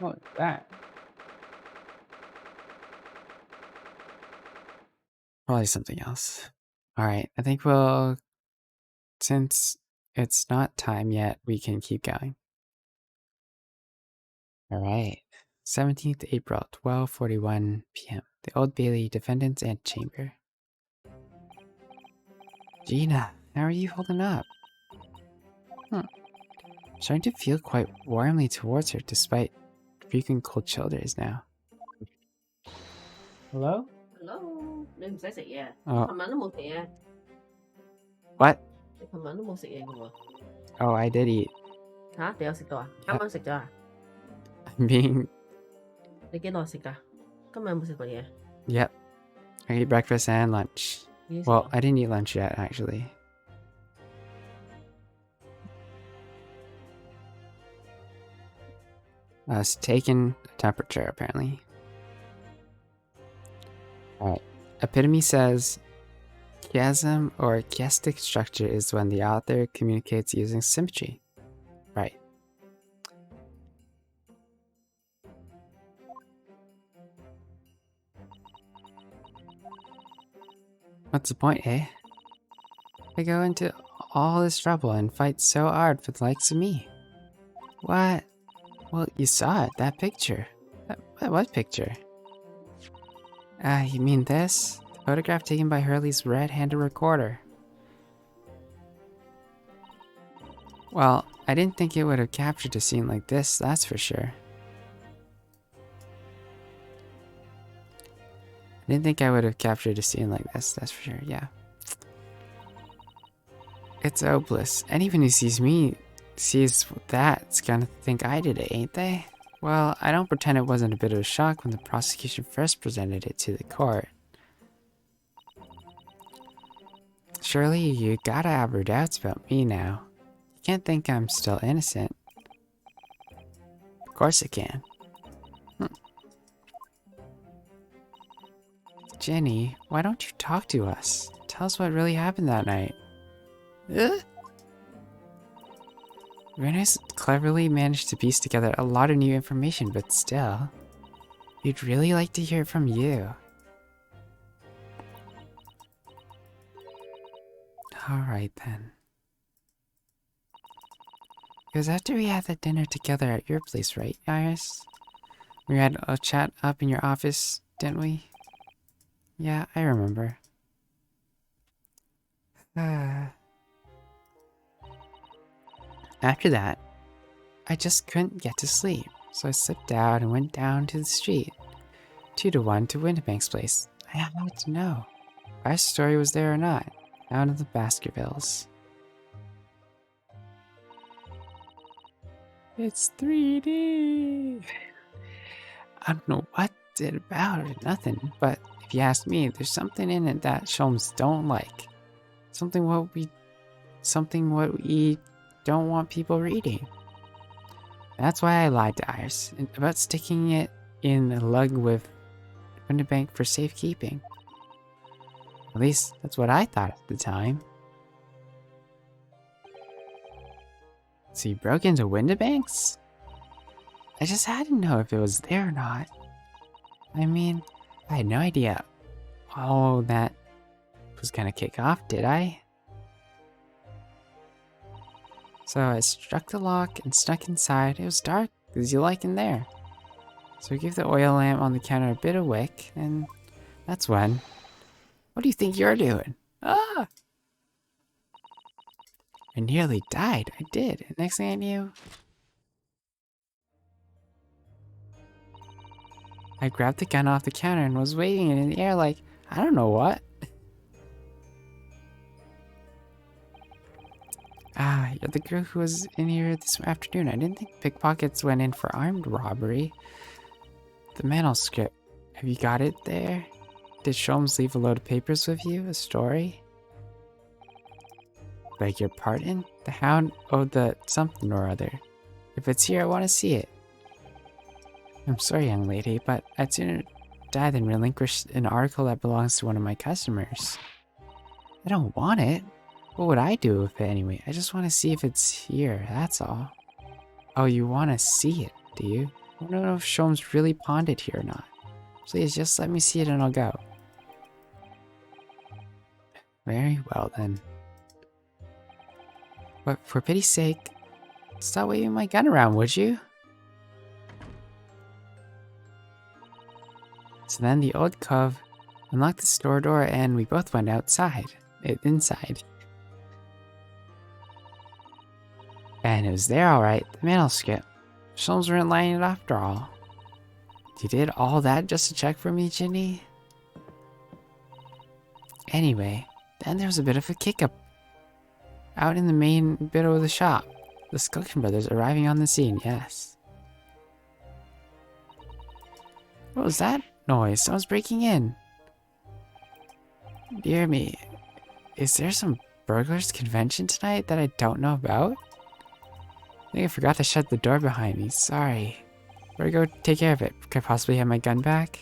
What was that? Probably something else. Alright, I think since it's not time yet, we can keep going. Alright. 17th April, 12:41 p.m. The Old Bailey Defendant's Antechamber. Gina, how are you holding up? Starting to feel quite warmly towards her despite frequent cold shoulders now. Hello? Hello，你唔使食嘢啊？ Oh, 琴晚都冇食嘢， what? 你琴晚都冇食嘢嘅喎。 Oh, I did eat. 吓？你有食到啊？ Yeah. 啱啱食咗啊？ I'm being... 你幾耐食㗎？今日有冇食過嘢？ Yep. I ate breakfast and lunch. 已經食 Well, 咗。 I didn't eat lunch yet, actually. I was taking a temperature, apparently. Alright. Epitome says, chiasm or chiastic structure is when the author communicates using symmetry. Right. What's the point, eh? I go into all this trouble and fight so hard for the likes of me. What? Well, you saw it, that picture. What picture? You mean this? The photograph taken by Hurley's red-handed recorder. Well, I didn't think it would have captured a scene like this, that's for sure. I didn't think I would have captured a scene like this, that's for sure, yeah. It's hopeless. Anyone who sees that's gonna think I did it, ain't they? Well, I don't pretend it wasn't a bit of a shock when the prosecution first presented it to the court. Surely you gotta have your doubts about me now. You can't think I'm still innocent. Of course I can. Jenny, why don't you talk to us? Tell us what really happened that night. Renus cleverly managed to piece together a lot of new information, but still, we'd really like to hear it from you. Alright then. Because after we had that dinner together at your place, right, Iris? We had a chat up in your office, didn't we? Yeah, I remember. After that, I just couldn't get to sleep, so I slipped out and went down to the street. 2-1 to Winterbank's place. I had to know if our story was there or not, down in the Baskervilles. It's 3D! I don't know what it's about or nothing, but if you ask me, there's something in it that Sholmes don't like. Something what we don't want people reading. That's why I lied to Iris about sticking it in a lug with Winterbank for safekeeping. At least that's what I thought at the time. So you broke into Winterbank's? I just had to know if it was there or not. I mean, I had no idea all that was gonna kick off, did I? So I struck the lock and snuck inside. It was dark, as you like in there. So I gave the oil lamp on the counter a bit of wick, and that's when... What do you think you're doing? Ah! I nearly died. I did. And next thing I knew... I grabbed the gun off the counter and was waving it in the air like, I don't know what. You're the girl who was in here this afternoon. I didn't think pickpockets went in for armed robbery. The manuscript. Have you got it there? Did Sholmes leave a load of papers with you? A story? Beg your pardon? The Hound? Oh, the something or other. If it's here, I want to see it. I'm sorry, young lady, but I'd sooner die than relinquish an article that belongs to one of my customers. I don't want it. What would I do with it anyway? I just want to see if it's here, that's all. Oh, you want to see it, do you? I don't know if Shom's really ponded here or not. Please, just let me see it and I'll go. Very well then. But for pity's sake, stop waving my gun around, would you? So then the old cove unlocked the store door and we both went inside. And it was there alright, the manuscript. Sholmes weren't lying after all. You did all that just to check for me, Ginny? Anyway, then there was a bit of a kick-up out in the main bit of the shop. The Skulkin brothers arriving on the scene, yes. What was that noise? Someone's breaking in. Dear me, is there some burglars convention tonight that I don't know about? I think I forgot to shut the door behind me, sorry. Better go take care of it. Could I possibly have my gun back?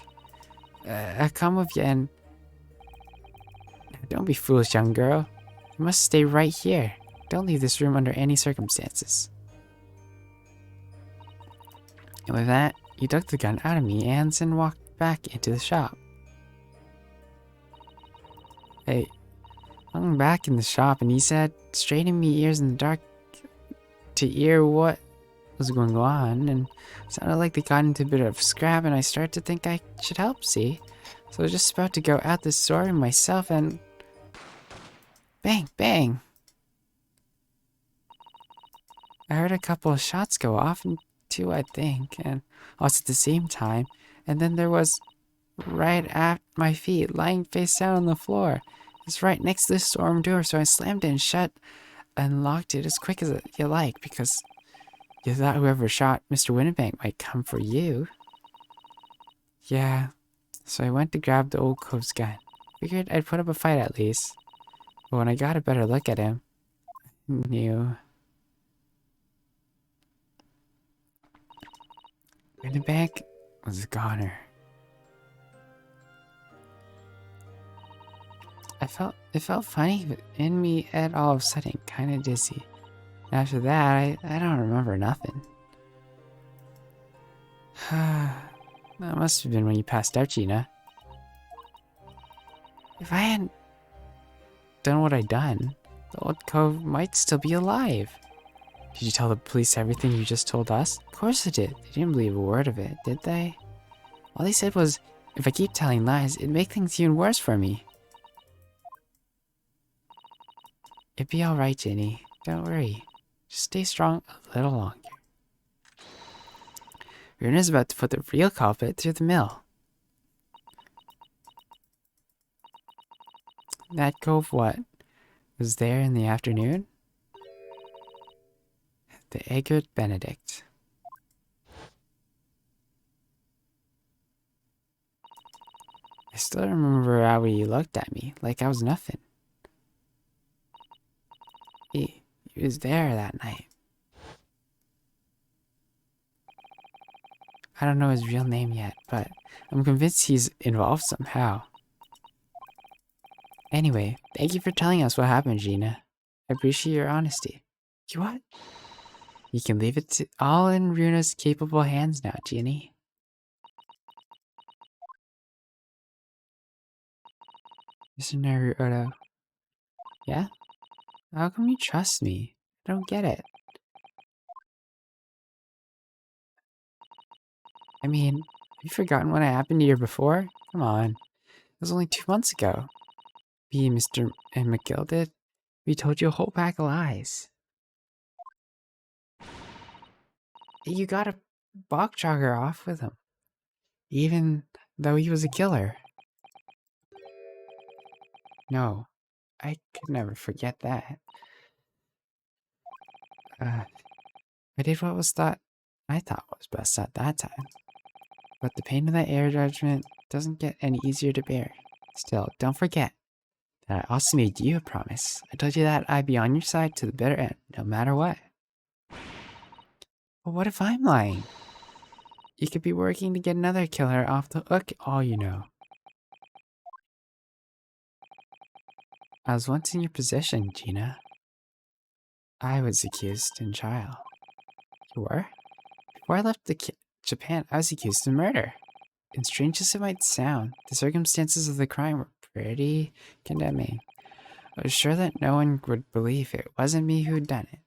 I'll come with you and... Don't be foolish, young girl. You must stay right here. Don't leave this room under any circumstances. And with that, he took the gun out of me and then walked back into the shop. I hung back in the shop and he said, straining me ears in the dark to hear what was going on, and it sounded like they got into a bit of scrap and I started to think I should help, see? So I was just about to go out the store myself and... Bang, bang! I heard a couple of shots go off, and two I think, and also at the same time, and then there was right at my feet, lying face down on the floor. It's right next to the storm door, so I slammed it and shut and locked it as quick as you like, because you thought whoever shot Mr. Winnebank might come for you. Yeah, so I went to grab the old cove's gun. Figured I'd put up a fight at least. But when I got a better look at him, I knew. Winnebank was a goner. It felt funny in me at all of a sudden, kinda dizzy. After that, I don't remember nothing. That must have been when you passed out, Gina. If I hadn't done what I'd done, the old cove might still be alive. Did you tell the police everything you just told us? Of course I did. They didn't believe a word of it, did they? All they said was, if I keep telling lies, it'd make things even worse for me. It'd be alright, Ginny. Don't worry. Just stay strong a little longer. Runa's about to put the real culprit through the mill. That cove what? Was there in the afternoon? The Egbert Benedict. I still remember how he looked at me, like I was nothing. He was there that night. I don't know his real name yet, but I'm convinced he's involved somehow. Anyway, thank you for telling us what happened, Gina. I appreciate your honesty. You what? You can leave it all in Runa's capable hands now, Ginny. Mr. Naruto. Yeah? How come you trust me? I don't get it. I mean, have you forgotten what happened the year before? Come on. It was only 2 months ago. Me, Mr. and McGill did. We told you a whole pack of lies. You got a bog jogger off with him. Even though he was a killer. No, I could never forget that. I did what I thought was best at that time. But the pain of that error judgment doesn't get any easier to bear. Still, don't forget that I also made you a promise. I told you that I'd be on your side to the bitter end, no matter what. But what if I'm lying? You could be working to get another killer off the hook, all you know. I was once in your position, Gina. I was accused in trial. You were? Before I left Japan, I was accused of murder. And strange as it might sound, the circumstances of the crime were pretty condemning. I was sure that no one would believe it wasn't me who'd done it.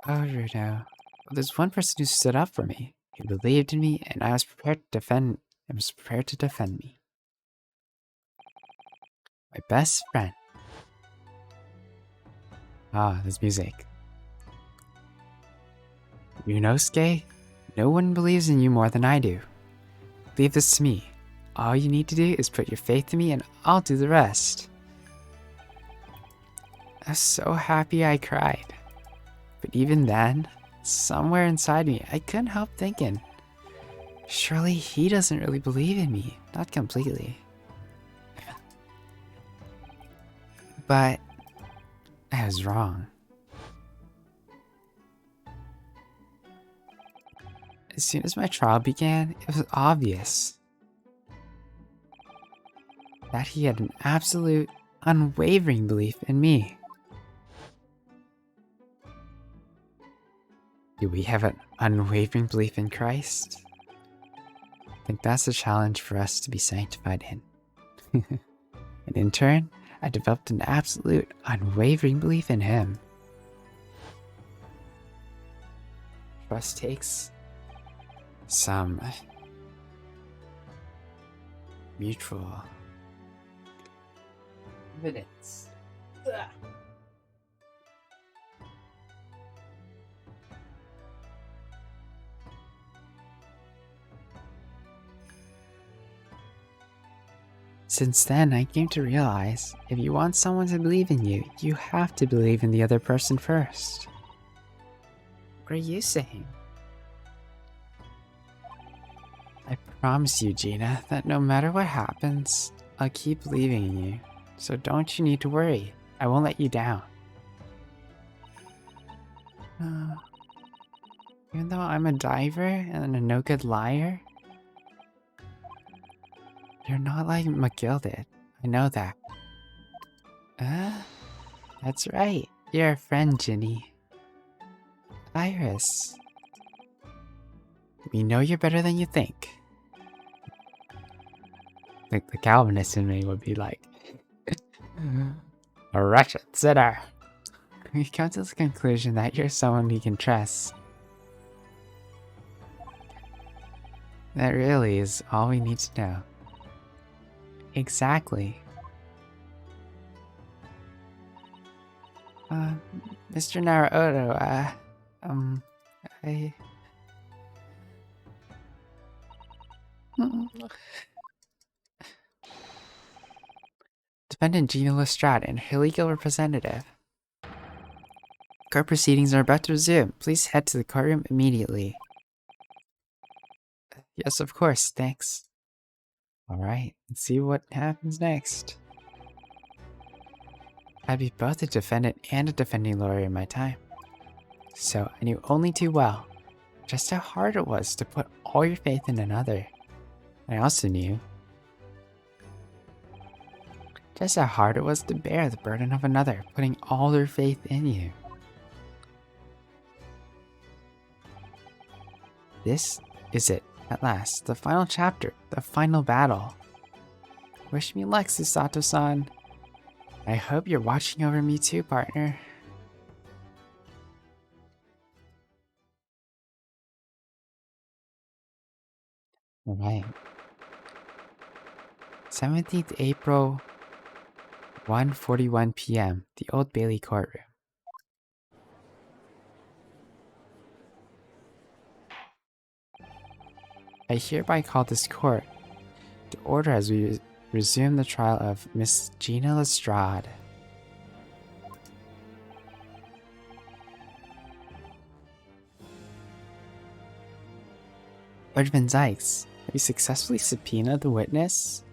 Oh, Rudo. Well, there's one person who stood up for me, who believed in me, and I was prepared to defend me. My best friend. Ah, this music. Ryunosuke, no one believes in you more than I do. Leave this to me. All you need to do is put your faith in me and I'll do the rest. I was so happy I cried. But even then, somewhere inside me, I couldn't help thinking, surely he doesn't really believe in me. Not completely. But I was wrong. As soon as my trial began, it was obvious that he had an absolute, unwavering belief in me. Do we have an unwavering belief in Christ? I think that's a challenge for us to be sanctified in. And in turn, I developed an absolute, unwavering belief in him. Trust takes some mutual evidence. Since then, I came to realize, if you want someone to believe in you, you have to believe in the other person first. What are you saying? I promise you, Gina, that no matter what happens, I'll keep believing in you. So don't you need to worry. I won't let you down. Even though I'm a diver and a no-good liar, you're not like McGilded. I know that. That's right. You're a friend, Ginny. Iris. We know you're better than you think. Like the Calvinist in me would be like, a wretched sinner. We come to the conclusion that you're someone we can trust. That really is all we need to know. Exactly. Mr. Naruto, I... Defendant Gina Lestrade and her legal representative. Court proceedings are about to resume. Please head to the courtroom immediately. Yes, of course, thanks. Alright, let's see what happens next. I'd be both a defendant and a defending lawyer in my time. So I knew only too well just how hard it was to put all your faith in another. I also knew just how hard it was to bear the burden of another putting all their faith in you. This is it, at last, the final chapter, the final battle. Wish me luck, Susato-san. I hope you're watching over me too, partner. Alright. 17th April, 1:41 p.m., the Old Bailey courtroom. I hereby call this court to order as we resume the trial of Miss Gina Lestrade. Lord Zykes, have you successfully subpoenaed the witness?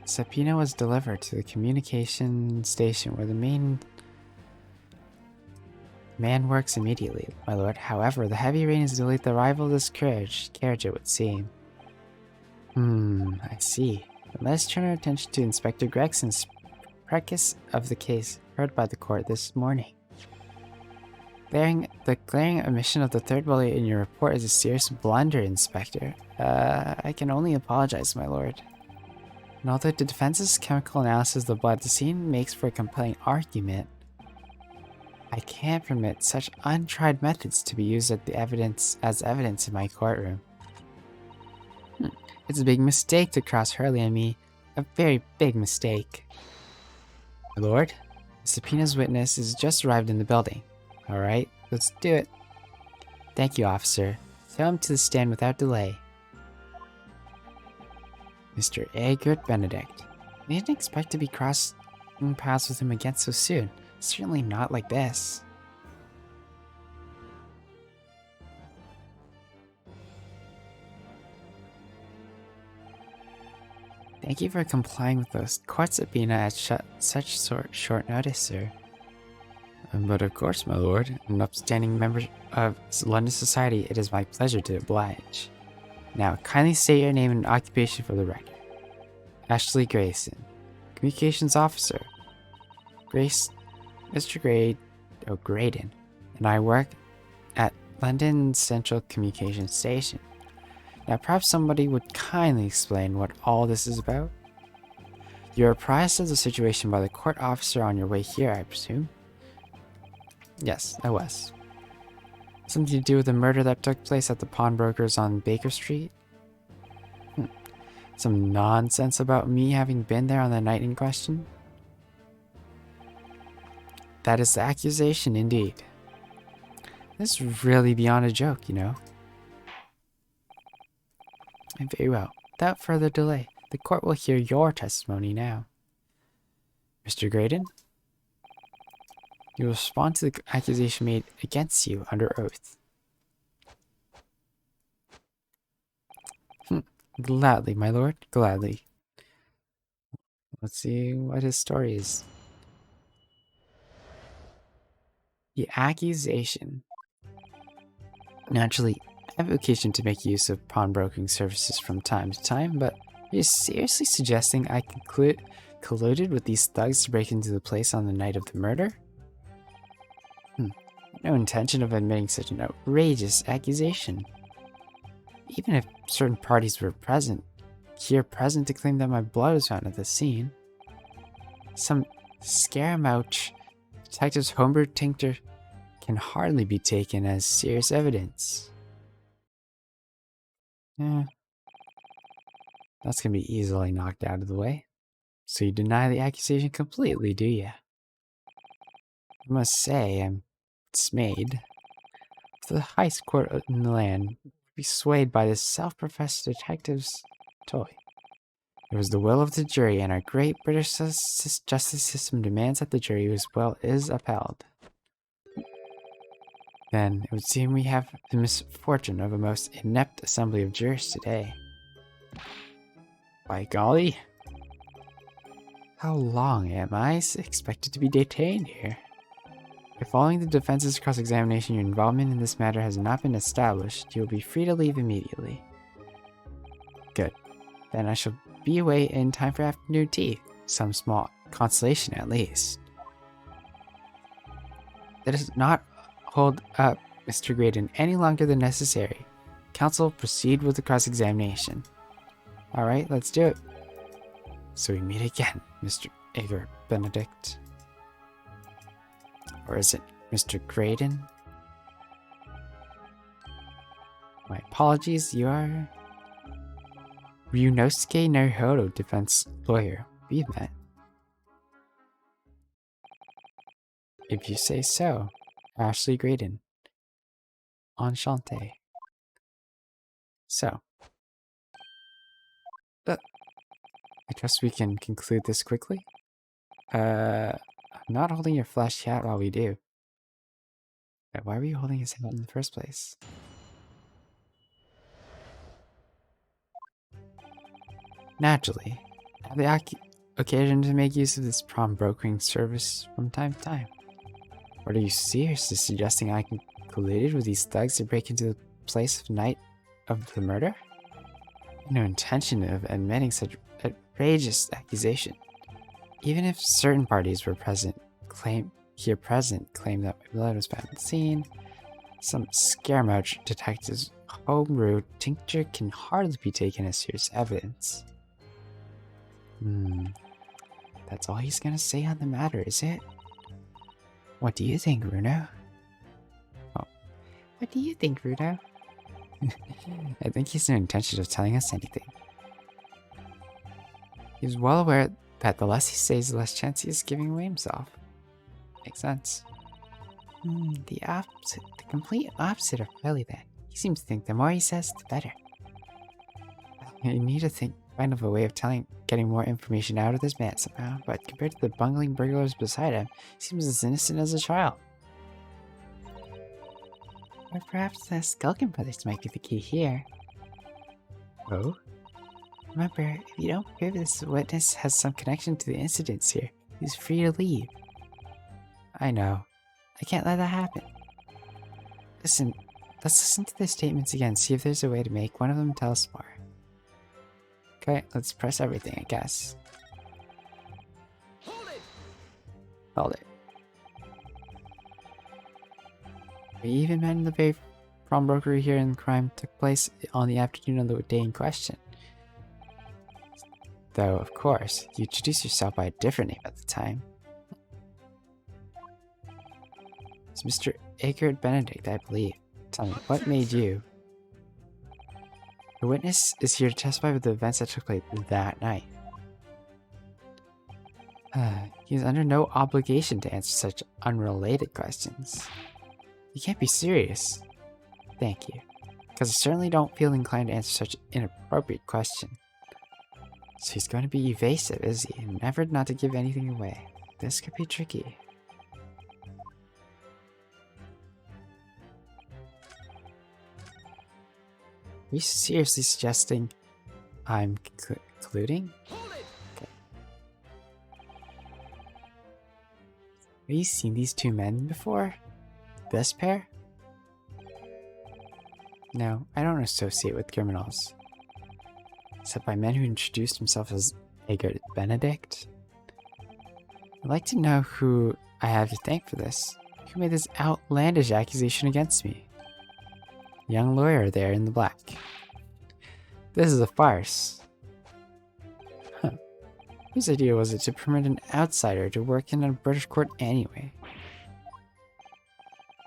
Subpoena was delivered to the communication station where the main man works immediately, my lord. However, the heavy rain has delayed the arrival of this carriage, it would seem. I see. But let us turn our attention to Inspector Gregson's preface of the case heard by the court this morning. Bearing The glaring omission of the third bullet in your report is a serious blunder, Inspector. I can only apologize, my lord. And although the defense's chemical analysis of the blood at the scene makes for a compelling argument, I can't permit such untried methods to be used as evidence in my courtroom. It's a big mistake to cross Hurley and me. A very big mistake. My lord, the subpoena's witness has just arrived in the building. Alright, let's do it. Thank you, officer. Throw him to the stand without delay. Mr. Egbert Benedict. I didn't expect to be crossing paths with him again so soon. Certainly not like this. Thank you for complying with the court subpoena at such short notice, sir. But of course, my lord, an upstanding member of London society, it is my pleasure to oblige. Now, kindly state your name and occupation for the record. Ashley Grayson, Communications Officer. Mr. Graydon, and I work at London Central Communications Station. Now, perhaps somebody would kindly explain what all this is about? You were apprised of the situation by the court officer on your way here, I presume? Yes, I was. Something to do with the murder that took place at the pawnbrokers on Baker Street? Some nonsense about me having been there on the night in question? That is the accusation, indeed. This is really beyond a joke, you know. Very well. Without further delay, the court will hear your testimony now. Mr. Graydon, you will respond to the accusation made against you under oath. Gladly, my lord, gladly. Let's see what his story is. The accusation. Naturally, I have occasion to make use of pawnbroking services from time to time, but are you seriously suggesting I colluded with these thugs to break into the place on the night of the murder? No intention of admitting such an outrageous accusation. Even if certain parties were present to claim that my blood was found at the scene, some scaramouche detective's homebrew tincture can hardly be taken as serious evidence. That's gonna be easily knocked out of the way. So you deny the accusation completely, do you? I must say, I'm dismayed. If the highest court in the land would be swayed by this self-professed detective's toy. It was the will of the jury, and our great British justice system demands that the jury's will is upheld. Then it would seem we have the misfortune of a most inept assembly of jurors today. By golly! How long am I expected to be detained here? If following the defense's cross-examination your involvement in this matter has not been established, you will be free to leave immediately. Good. Then I shall be away in time for afternoon tea. Some small consolation at least. That does not hold up Mr. Graydon any longer than necessary. Counsel, proceed with the cross-examination. Alright, let's do it. So we meet again, Mr. Egbert Benedict. Or is it Mr. Graydon? My apologies, you are Ryunosuke Naruhodo, defense lawyer. We've met. If you say so, Ashley Graydon. Enchanté. So, I trust we can conclude this quickly. I'm not holding your flesh yet while we do. Why were you holding his hand in the first place? Naturally, I have the occasion to make use of this pawnbroking service from time to time. Or are you seriously suggesting I colluded with these thugs to break into the place of night of the murder? No intention of admitting such outrageous accusation. Even if certain parties were claim that my blood was found at the scene, Some scaramouche detective's homebrew tincture can hardly be taken as serious evidence. That's all he's gonna say on the matter, is it? What do you think, Bruno? Oh, what do you think, Bruno? I think he's no intention of telling us anything. He's well aware that the less he says, the less chance he is giving away himself. Makes sense. The complete opposite of Riley then. He seems to think the more he says, the better. I need to find a way of getting more information out of this man somehow, but compared to the bungling burglars beside him, he seems as innocent as a child. Or perhaps the Skulkin brothers might be the key here. Oh? Remember, if you don't prove this witness has some connection to the incidents here, he's free to leave. I know. I can't let that happen. Listen, let's listen to the statements again, see if there's a way to make one of them tell us more. Okay, let's press everything, I guess. Hold it. We even met in the very pawnbrokery here and the crime took place on the afternoon of the day in question. Though, of course, you introduced yourself by a different name at the time. It's Mr. Egbert Benedict, I believe. Tell me, what made you? The witness is here to testify with the events that took place that night. He is under no obligation to answer such unrelated questions. You can't be serious. Thank you. Because I certainly don't feel inclined to answer such an inappropriate question. So he's going to be evasive, is he? And never not to give anything away. This could be tricky. Are you seriously suggesting I'm colluding? Okay. Have you seen these two men before? This pair? No, I don't associate with criminals. Except by men who introduced himself as Egbert Benedict. I'd like to know who I have to thank for this. Who made this outlandish accusation against me? Young lawyer there in the black. This is a farce. Huh. Whose idea was it to permit an outsider to work in a British court anyway?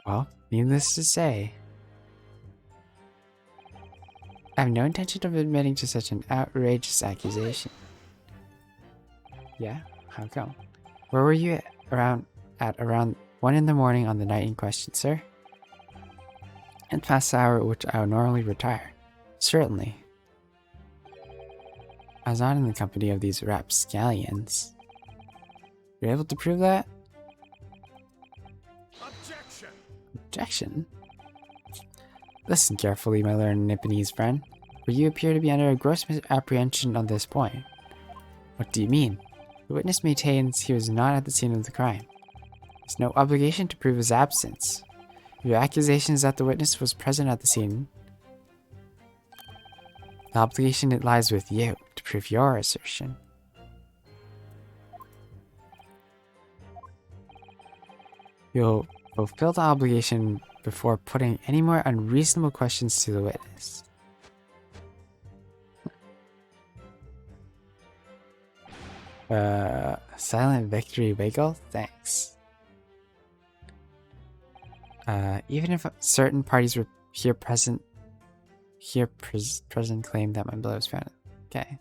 Well, needless to say, I have no intention of admitting to such an outrageous accusation. Yeah? How come? Where were you at around 1 in the morning on the night in question, sir? And past the hour at which I would normally retire. Certainly. I was not in the company of these rapscallions. You're able to prove that? Objection! Objection? Listen carefully, my learned Nipponese friend, for you appear to be under a gross misapprehension on this point. What do you mean? The witness maintains he was not at the scene of the crime. There's no obligation to prove his absence. Your accusation is that the witness was present at the scene. The obligation it lies with you to prove your assertion. You'll fulfill the obligation before putting any more unreasonable questions to the witness. Silent victory wiggle? Thanks. Even if certain parties were present claim that my blood was found. Okay.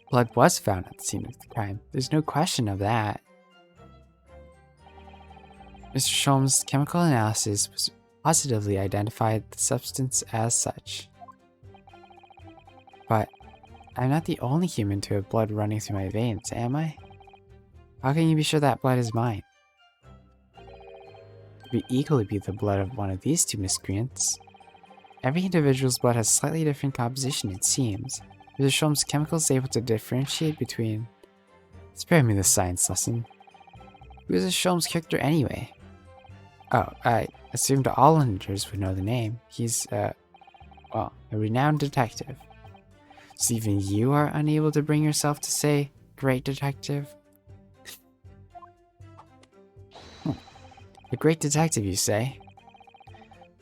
Blood was found at the scene of the crime. There's no question of that. Mr. Sholmes' chemical analysis was positively identified the substance as such. But I'm not the only human to have blood running through my veins, am I? How can you be sure that blood is mine? It could equally be the blood of one of these two miscreants. Every individual's blood has slightly different composition, it seems. Mr. Sholmes' chemical is able to differentiate between... Spare me this science lesson. Who is this Sholmes character anyway? Oh, I assumed all Londoners would know the name. He's, well, a renowned detective. So even you are unable to bring yourself to say, great detective? A great detective, you say?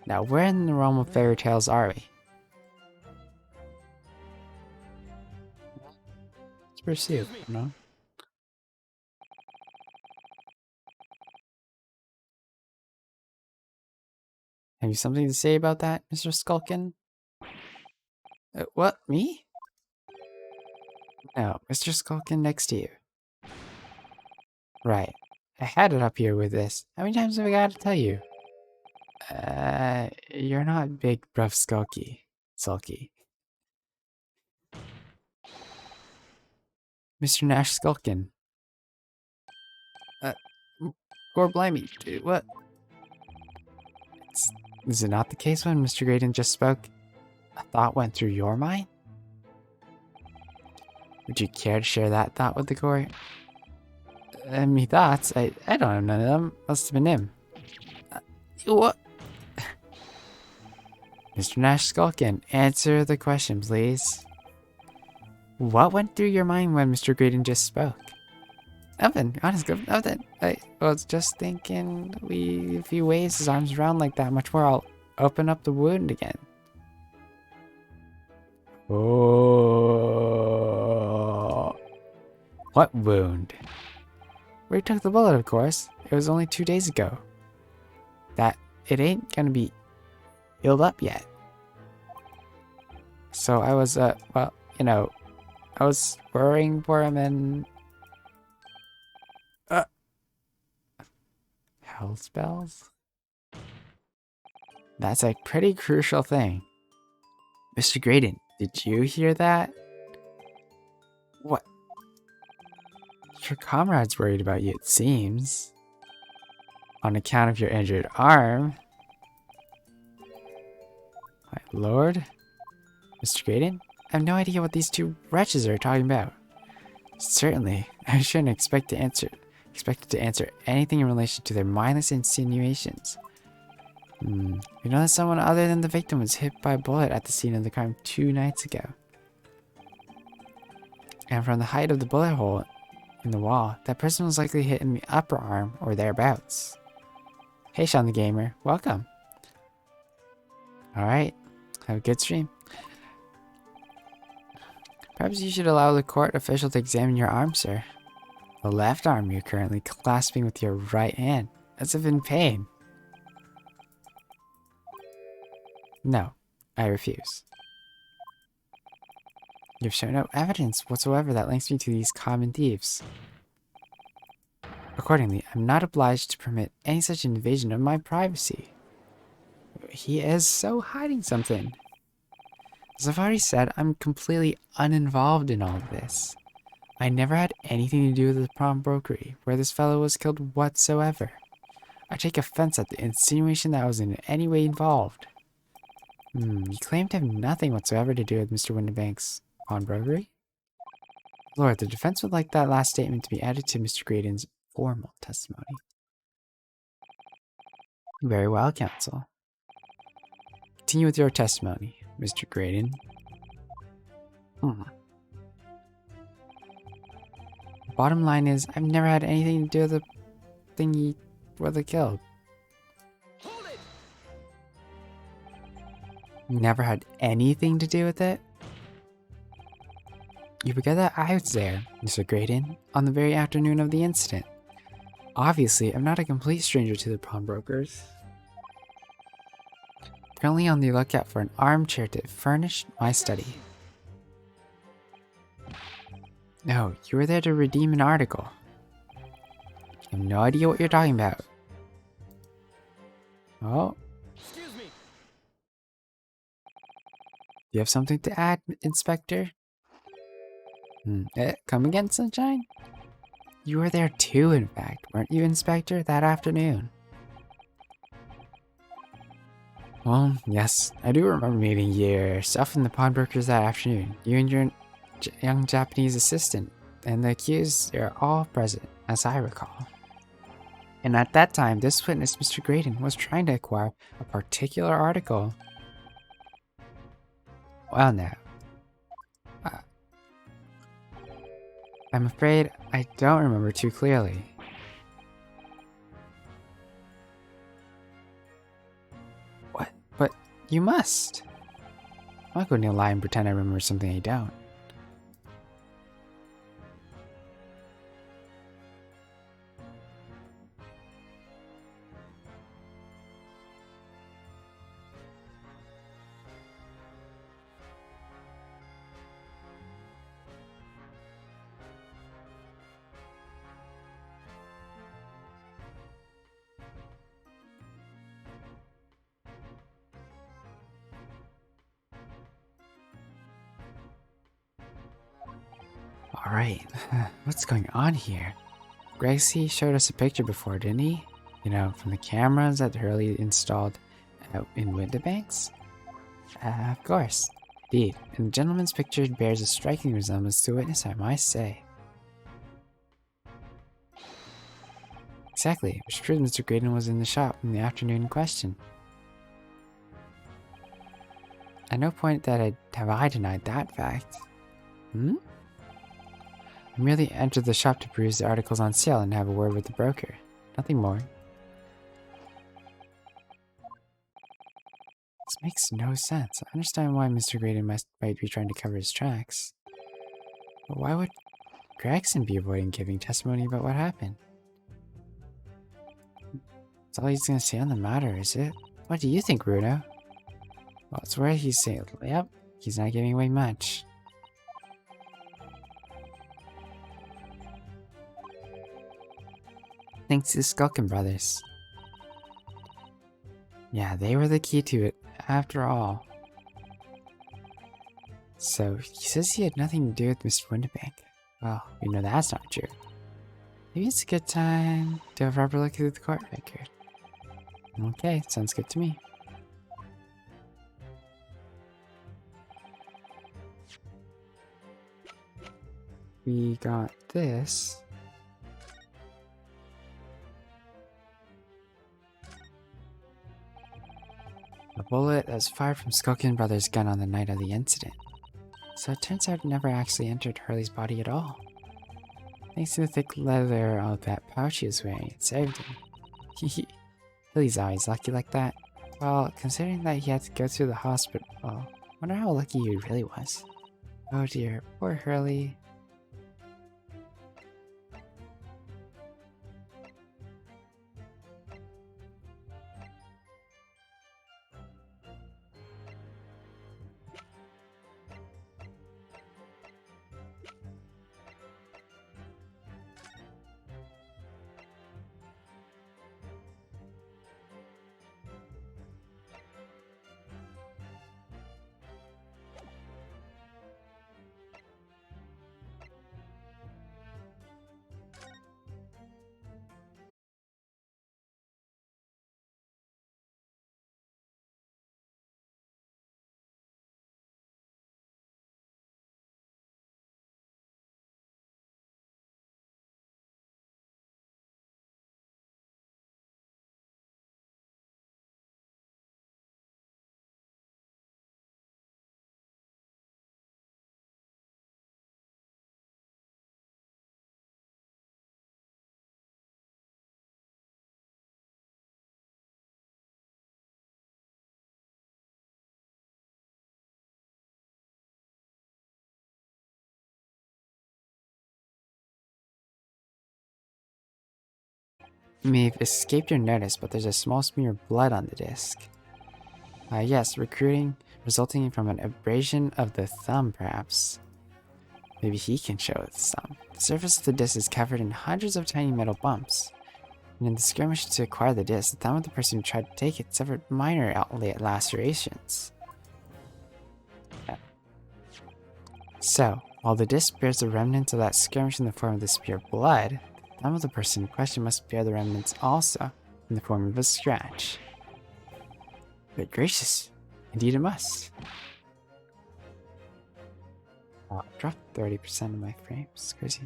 Now, where in the realm of fairy tales are we? Let's pursue, no? Have you something to say about that, Mr. Skulkin? What, me? No, Mr. Skulkin next to you. Right. I had it up here with this. How many times have I got to tell you? You're not big, rough, sulky. Mr. Nash Skulkin. Or blimey, dude, what? Is it not the case when Mr. Graydon just spoke? A thought went through your mind? Would you care to share that thought with the court? Me thoughts? I don't have none of them. Must have been him. What? Mr. Nash Skulkin, answer the question, please. What went through your mind when Mr. Graydon just spoke? Nothing, honestly, nothing. I was just thinking, if he waves his arms around like that much more, I'll open up the wound again. Oh. What wound? Where he took the bullet, of course. It was only 2 days ago. That it ain't gonna be healed up yet. So I was, well, you know, I was worrying for him and... Hell spells? That's a pretty crucial thing. Mr. Graydon, did you hear that? What? Your comrade's worried about you, it seems. On account of your injured arm. My lord? Mr. Graydon? I have no idea what these two wretches are talking about. Certainly, I shouldn't expect to answer anything in relation to their mindless insinuations. You know that someone other than the victim was hit by a bullet at the scene of the crime 2 nights ago. And from the height of the bullet hole in the wall, that person was likely hit in the upper arm or thereabouts. Hey Sean the Gamer, welcome. Alright, have a good stream. Perhaps you should allow the court official to examine your arm, sir. The left arm you're currently clasping with your right hand, as if in pain. No, I refuse. You've shown no evidence whatsoever that links me to these common thieves. Accordingly, I'm not obliged to permit any such invasion of my privacy. He is so hiding something. As I've already said, I'm completely uninvolved in all of this. I never had anything to do with the pawnbrokery where this fellow was killed whatsoever. I take offense at the insinuation that I was in any way involved. You claim to have nothing whatsoever to do with Mr. Windibank's pawnbrokery? Lord, the defense would like that last statement to be added to Mr. Graydon's formal testimony. Very well, counsel. Continue with your testimony, Mr. Graydon. Bottom line is, I've never had anything to do with the thingy where they killed. Never had anything to do with it? You forget that I was there, Mr. Graydon, on the very afternoon of the incident. Obviously, I'm not a complete stranger to the pawnbrokers. Currently on the lookout for an armchair to furnish my study. No, you were there to redeem an article. I have no idea what you're talking about. Oh. Excuse me. Do you have something to add, Inspector? Come again, Sunshine? You were there too, in fact, weren't you, Inspector, that afternoon? Well, yes, I do remember meeting yourself and the pawnbrokers that afternoon. You and your young Japanese assistant, and the accused are all present, as I recall. And at that time, this witness, Mr. Graydon, was trying to acquire a particular article. Well now, I'm afraid I don't remember too clearly. You must. I'm not going to lie and pretend I remember something I don't. Alright, what's going on here? Gracie showed us a picture before, didn't he? You know, from the cameras that Hurley installed out in Winterbanks? Of course. Indeed, and the gentleman's picture bears a striking resemblance to a witness, I might say. Exactly, which proves Mr. Graydon was in the shop in the afternoon in question. At no point have I denied that fact. Hmm? I merely entered the shop to peruse the articles on sale and have a word with the broker. Nothing more. This makes no sense. I understand why Mr. Graydon might be trying to cover his tracks. But why would Gregson be avoiding giving testimony about what happened? That's all he's gonna say on the matter, is it? What do you think, Bruno? Well, it's where he's saying, yep, he's not giving away much. Thanks to the Skulkin brothers. Yeah, they were the key to it, after all. So, he says he had nothing to do with Mr. Winterbank. Well, we know that's not true. Maybe it's a good time to have a proper look through the court record. Okay, sounds good to me. We got this. A bullet that was fired from Skulkin Brothers' gun on the night of the incident. So it turns out it never actually entered Hurley's body at all. Thanks to the thick leather of that pouch he was wearing, it saved him. Hehe. Hurley's always lucky like that. Well, considering that he had to go to the hospital, wonder how lucky he really was. Oh dear, poor Hurley. You may have escaped your notice, but there's a small smear of blood on the disc. Yes, recruiting resulting from an abrasion of the thumb, perhaps. Maybe he can show us some. The surface of the disc is covered in hundreds of tiny metal bumps. And in the skirmish to acquire the disc, the thumb of the person who tried to take it suffered minor lacerations. So, while the disc bears the remnants of that skirmish in the form of the spear of blood, the thumb of the person in question must bear the remnants also in the form of a scratch. Good gracious, indeed it must. Oh, I dropped 30% of my frames. Crazy.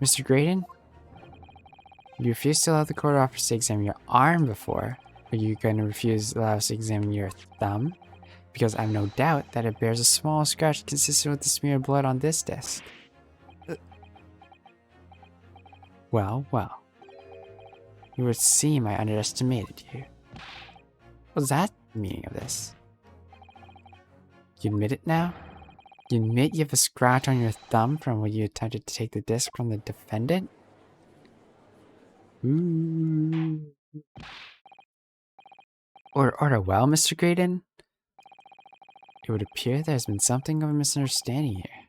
Mr. Graydon? You refuse to allow the court officers to examine your arm before? Are you going to refuse to allow us to examine your thumb? Because I have no doubt that it bears a small scratch consistent with the smear of blood on this disc. Well, well. You would seem I underestimated you. What's that meaning of this? You admit it now? You admit you have a scratch on your thumb from when you attempted to take the disc from the defendant? Ooh. Order well, Mr. Graydon? It would appear there has been something of a misunderstanding here.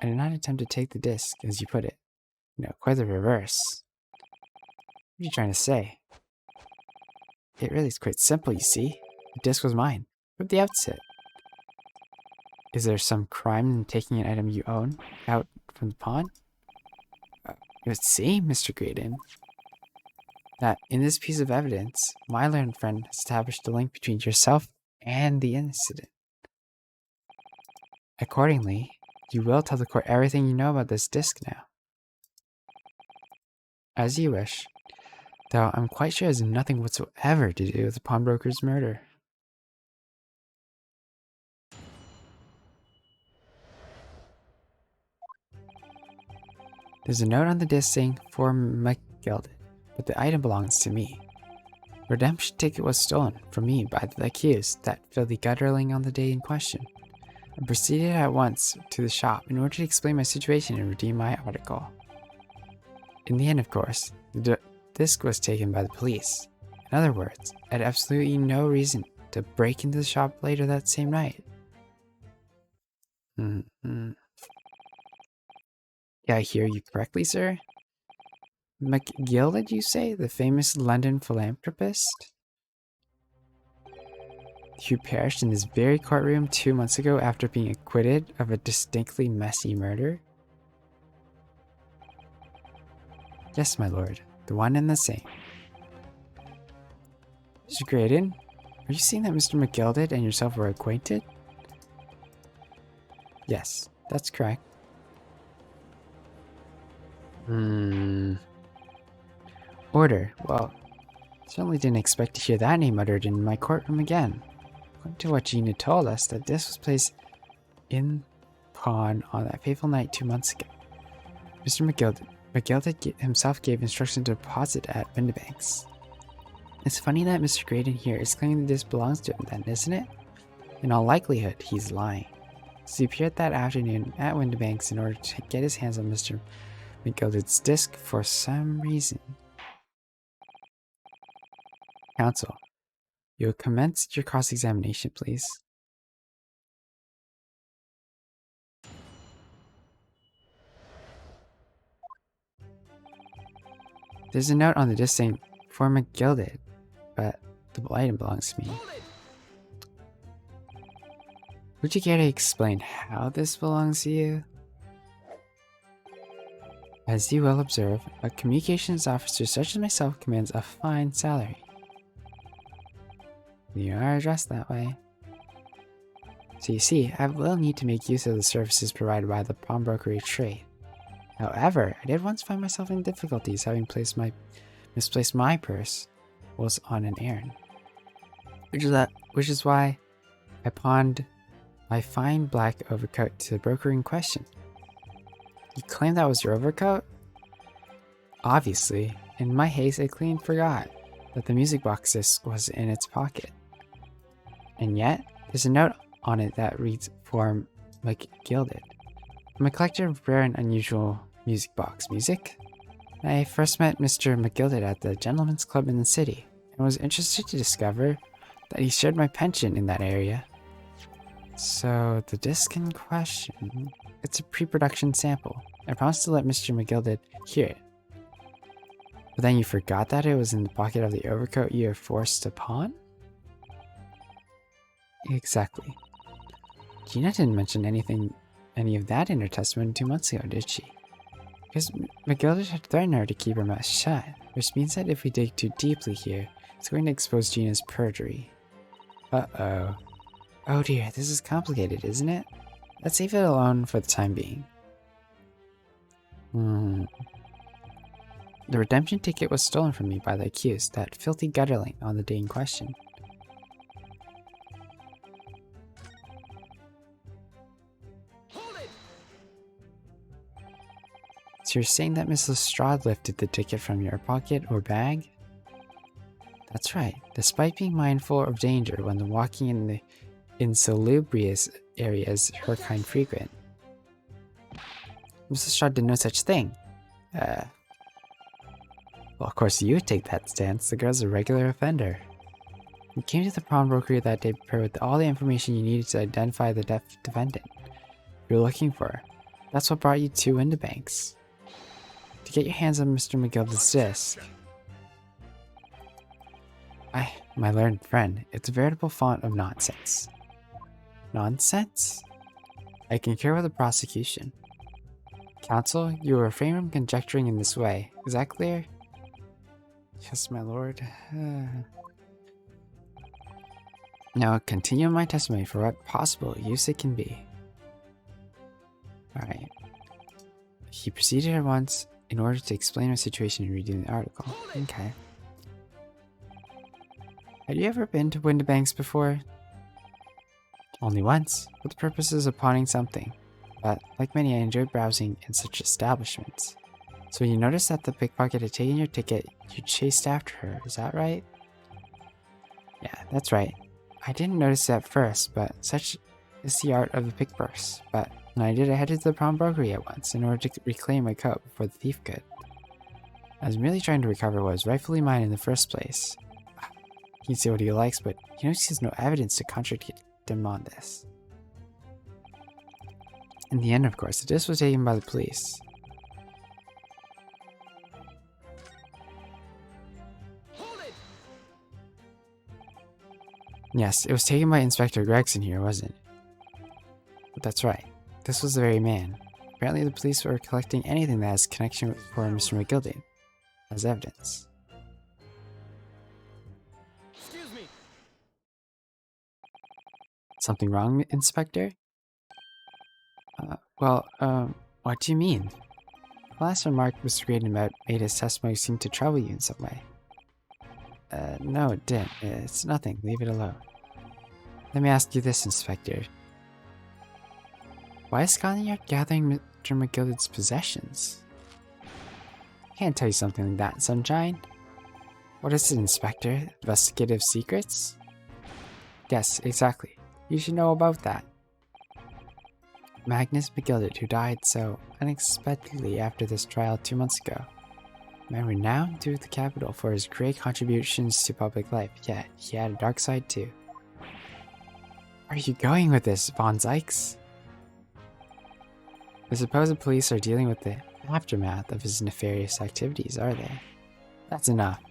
I did not attempt to take the disc, as you put it. No, quite the reverse. What are you trying to say? It really is quite simple, you see. The disc was mine, from the outset. Is there some crime in taking an item you own out from the pawn? It would seem, Mr. Graydon, that in this piece of evidence, my learned friend has established a link between yourself and the incident. Accordingly, you will tell the court everything you know about this disc now. As you wish, though I'm quite sure it has nothing whatsoever to do with the pawnbroker's murder. There's a note on the disc saying, "For McGilded," but the item belongs to me. Redemption ticket was stolen from me by the accused, that filthy gutterling on the day in question. I proceeded at once to the shop in order to explain my situation and redeem my article. In the end, of course, the disc was taken by the police. In other words, I had absolutely no reason to break into the shop later that same night. Mm-hmm. Did I hear you correctly, sir? McGilded, you say? The famous London philanthropist? Who perished in this very courtroom 2 months ago after being acquitted of a distinctly messy murder? Yes, my lord. The one and the same. Mr. Graydon, are you saying that Mr. McGilded and yourself were acquainted? Yes, that's correct. Order. Well, certainly didn't expect to hear that name uttered in my courtroom again. According to what Gina told us, that this was placed in pawn on that fateful night 2 months ago. Mr. McGilded himself gave instructions to deposit at Windibank's. It's funny that Mr. Graydon here is claiming that this belongs to him then, isn't it? In all likelihood, he's lying. So he appeared that afternoon at Windibank's in order to get his hands on Mr. McGilded's disc for some reason. Counsel, you'll commence your cross-examination, please. There's a note on the disc saying, "For McGilded," but the item belongs to me. Would you care to explain how this belongs to you? As you will observe, a communications officer such as myself commands a fine salary. You are addressed that way. So you see, I have little need to make use of the services provided by the pawnbrokery trade. However, I did once find myself in difficulties having misplaced my purse was on an errand. Which is why I pawned my fine black overcoat to the broker in question. You claim that was your overcoat? Obviously, in my haste I clean forgot that the music box disc was in its pocket. And yet, there's a note on it that reads, "For McGilded." I'm a collector of rare and unusual music box music. I first met Mr. McGilded at the Gentlemen's Club in the city, and was interested to discover that he shared my penchant in that area. So, the disc in question, it's a pre-production sample. I promised to let Mr. McGilded hear it. But then you forgot that it was in the pocket of the overcoat you were forced to pawn? Exactly. Gina didn't mention any of that in her testimony 2 months ago, did she? Because McGilded had threatened her to keep her mouth shut, which means that if we dig too deeply here, it's going to expose Gina's perjury. Uh-oh. Oh dear, this is complicated, isn't it? Let's leave it alone for the time being. The redemption ticket was stolen from me by the accused, that filthy gutterling, on the day in question. So you're saying that Miss Lestrade lifted the ticket from your pocket or bag? That's right. Despite being mindful of danger when walking in the insalubrious areas her kind frequent. Mrs. Shaw did no such thing. Well, of course you would take that stance. The girl's a regular offender. You came to the pawnbroker that day prepared with all the information you needed to identify the defendant you're looking for. That's what brought you to Windibanks. To get your hands on Mr. McGilda's disc. My learned friend, it's a veritable font of nonsense. Nonsense? I concur with the prosecution. Counsel, you will refrain from conjecturing in this way. Is that clear? Yes, my lord. Now continue my testimony for what possible use it can be. Alright. He proceeded at once in order to explain my situation in reading the article. Okay. Had you ever been to Windibanks before? Only once, for the purposes of pawning something. But, like many, I enjoyed browsing in such establishments. So when you noticed that the pickpocket had taken your ticket, you chased after her, is that right? Yeah, that's right. I didn't notice it at first, but such is the art of the pickpurse. But when I did, I headed to the pawnbrokery at once in order to reclaim my coat before the thief could. I was merely trying to recover what was rightfully mine in the first place. He can say what he likes, but he knows he has no evidence to contradict him on this. In the end, of course, the disc was taken by the police. Yes, it was taken by Inspector Gregson here, wasn't it? But that's right. This was the very man. Apparently the police were collecting anything that has connection with poor Mr. McGildy as evidence. Excuse me. Something wrong, Inspector? What do you mean? The last remark Mr. Graydon made his testimony seem to trouble you in some way. No, it didn't. It's nothing. Leave it alone. Let me ask you this, Inspector. Why is Scotland Yard gathering Mr. McGilden's possessions? Can't tell you something like that, Sunshine. What is it, Inspector? Investigative secrets? Yes, exactly. You should know about that. Magnus McGilded, who died so unexpectedly after this trial 2 months ago. A man renowned through the capital for his great contributions to public life, yet he had a dark side too. Where are you going with this, Von Zykes? The supposed police are dealing with the aftermath of his nefarious activities, are they? That's enough.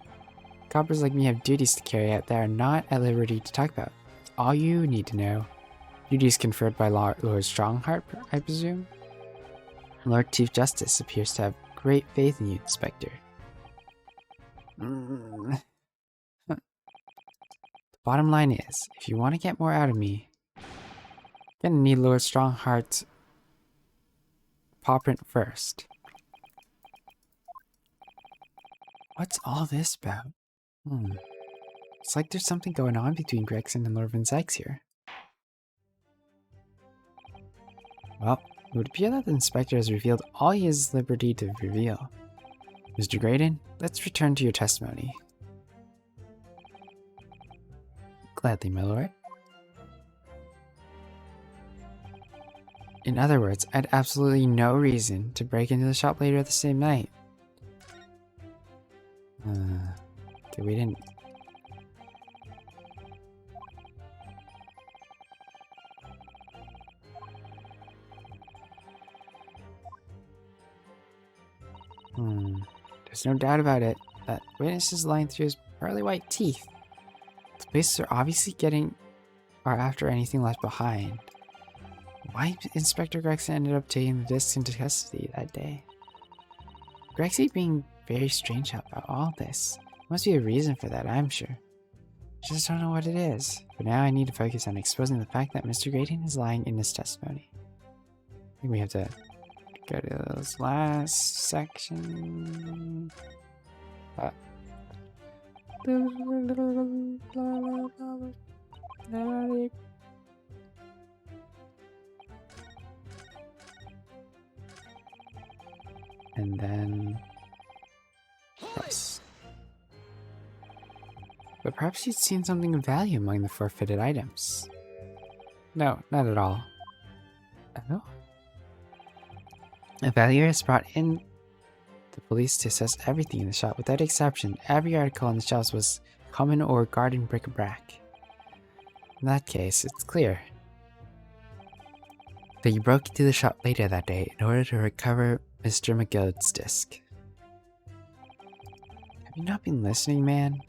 Coppers like me have duties to carry out that are not at liberty to talk about. All you need to know. Duties conferred by Lord Strongheart, I presume? Lord Chief Justice appears to have great faith in you, Inspector. The bottom line is, if you want to get more out of me, you're gonna need Lord Strongheart's paw print first. What's all this about? It's like there's something going on between Gregson and Lord Van Zykes here. Well, it would appear that the Inspector has revealed all he has liberty to reveal. Mr. Graydon, let's return to your testimony. Gladly, my lord. In other words, I had absolutely no reason to break into the shop later the same night. Okay, we didn't... There's no doubt about it. That witness is lying through his pearly white teeth. The police are obviously after anything left behind. Why Inspector Gregson ended up taking the discs into custody that day? Grexy being very strange about all this. Must be a reason for that, I'm sure. Just don't know what it is. But now I need to focus on exposing the fact that Mr. Graydon is lying in his testimony. I think we have to go to this last section. And then price. But perhaps you'd seen something of value among the forfeited items. No, not at all. Oh? A valuer is brought in the police to assess everything in the shop. Without exception, every article on the shelves was common or garden bric-a-brac. In that case, it's clear that you broke into the shop later that day in order to recover Mr. McGillicud's disc. Have you not been listening, man?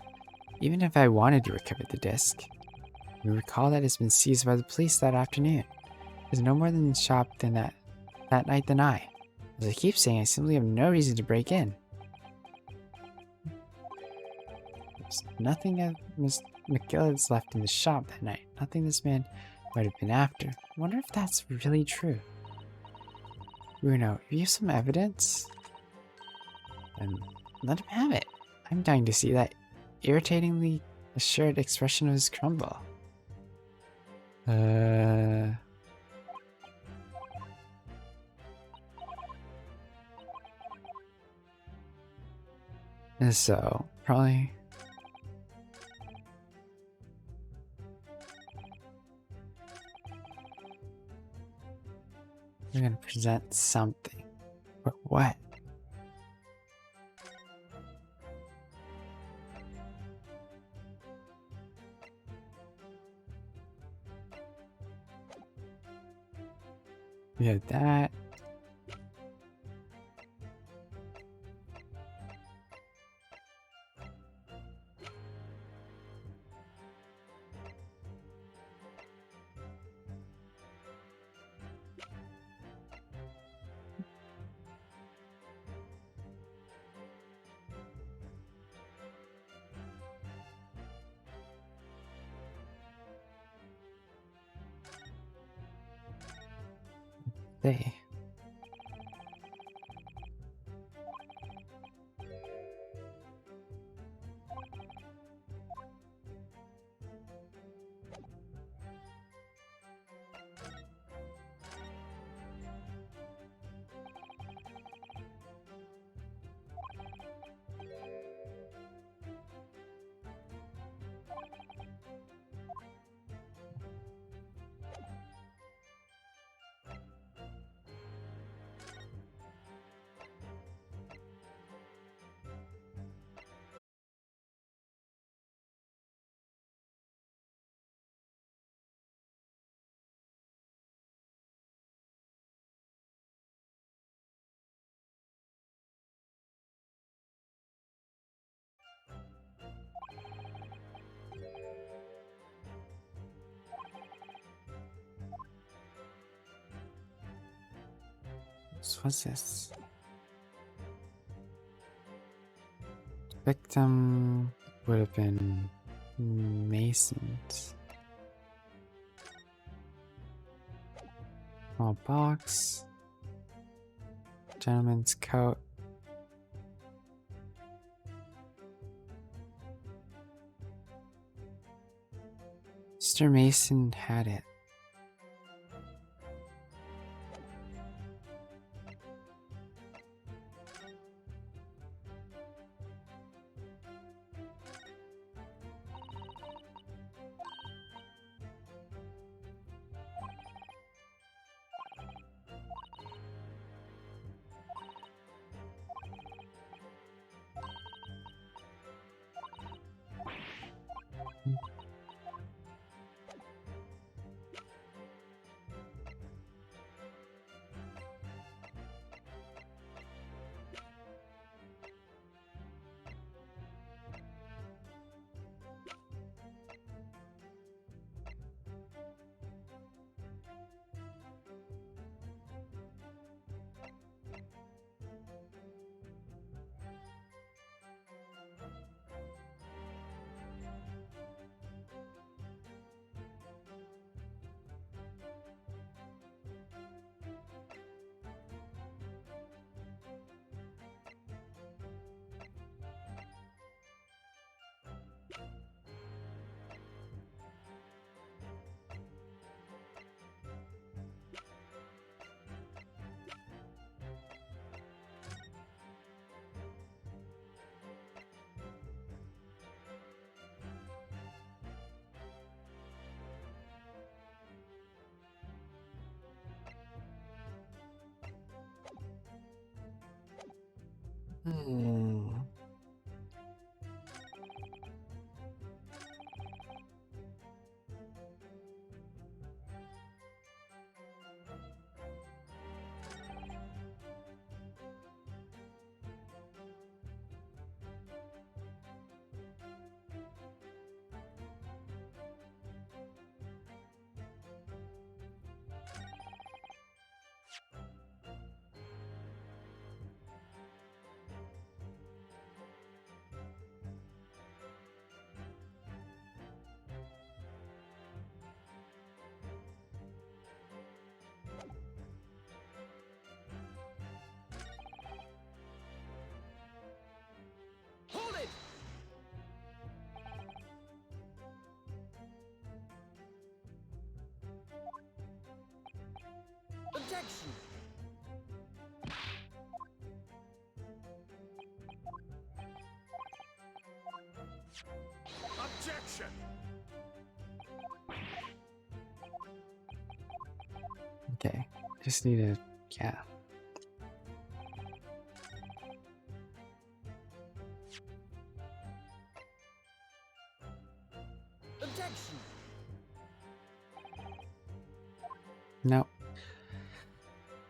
Even if I wanted to recover the disc, you recall that it's been seized by the police that afternoon. There's no more in the shop than that night than I. As I keep saying, I simply have no reason to break in. There's nothing of Miss McGillicud's left in the shop that night. Nothing this man might have been after. I wonder if that's really true. Bruno, if you have some evidence, then let him have it. I'm dying to see that irritatingly assured expression of his crumble. And so, probably... we're gonna present something. But what? We have that. They. What's this? Victim would have been Masons. Small box. Gentleman's coat. Mr. Mason had it. Hmm. Hold it! Objection! Objection! Okay. Just need to, yeah. Objection! Nope.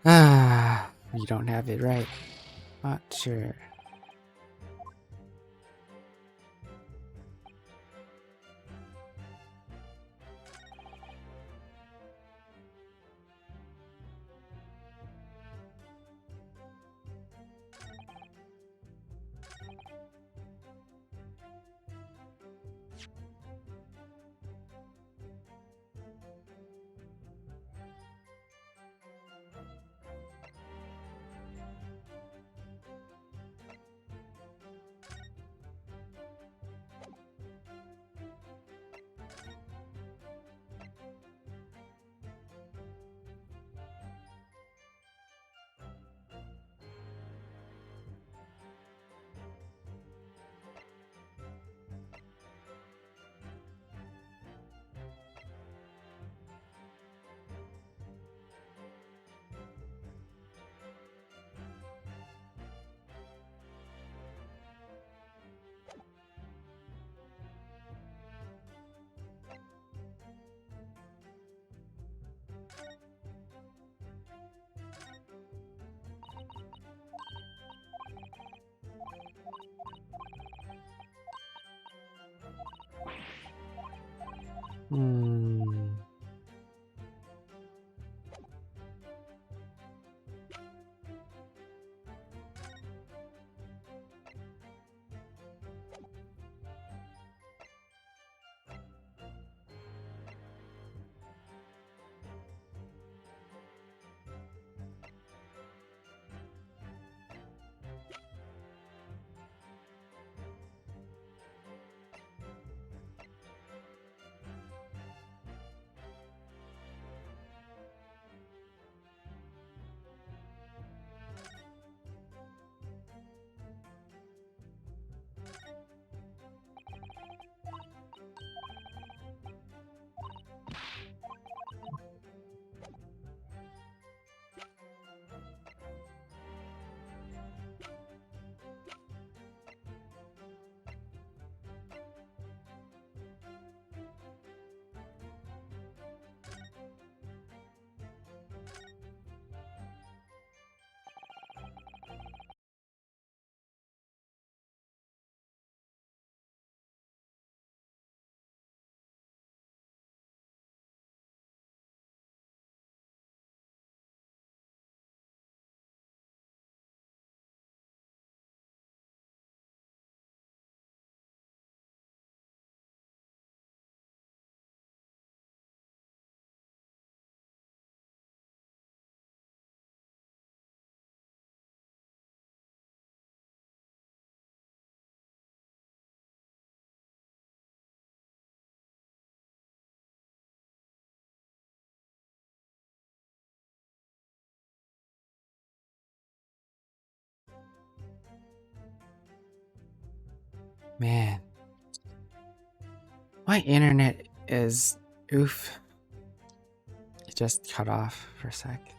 Ah, you don't have it right. Not sure. Hmm. Man, my internet is oof. It just cut off for a sec.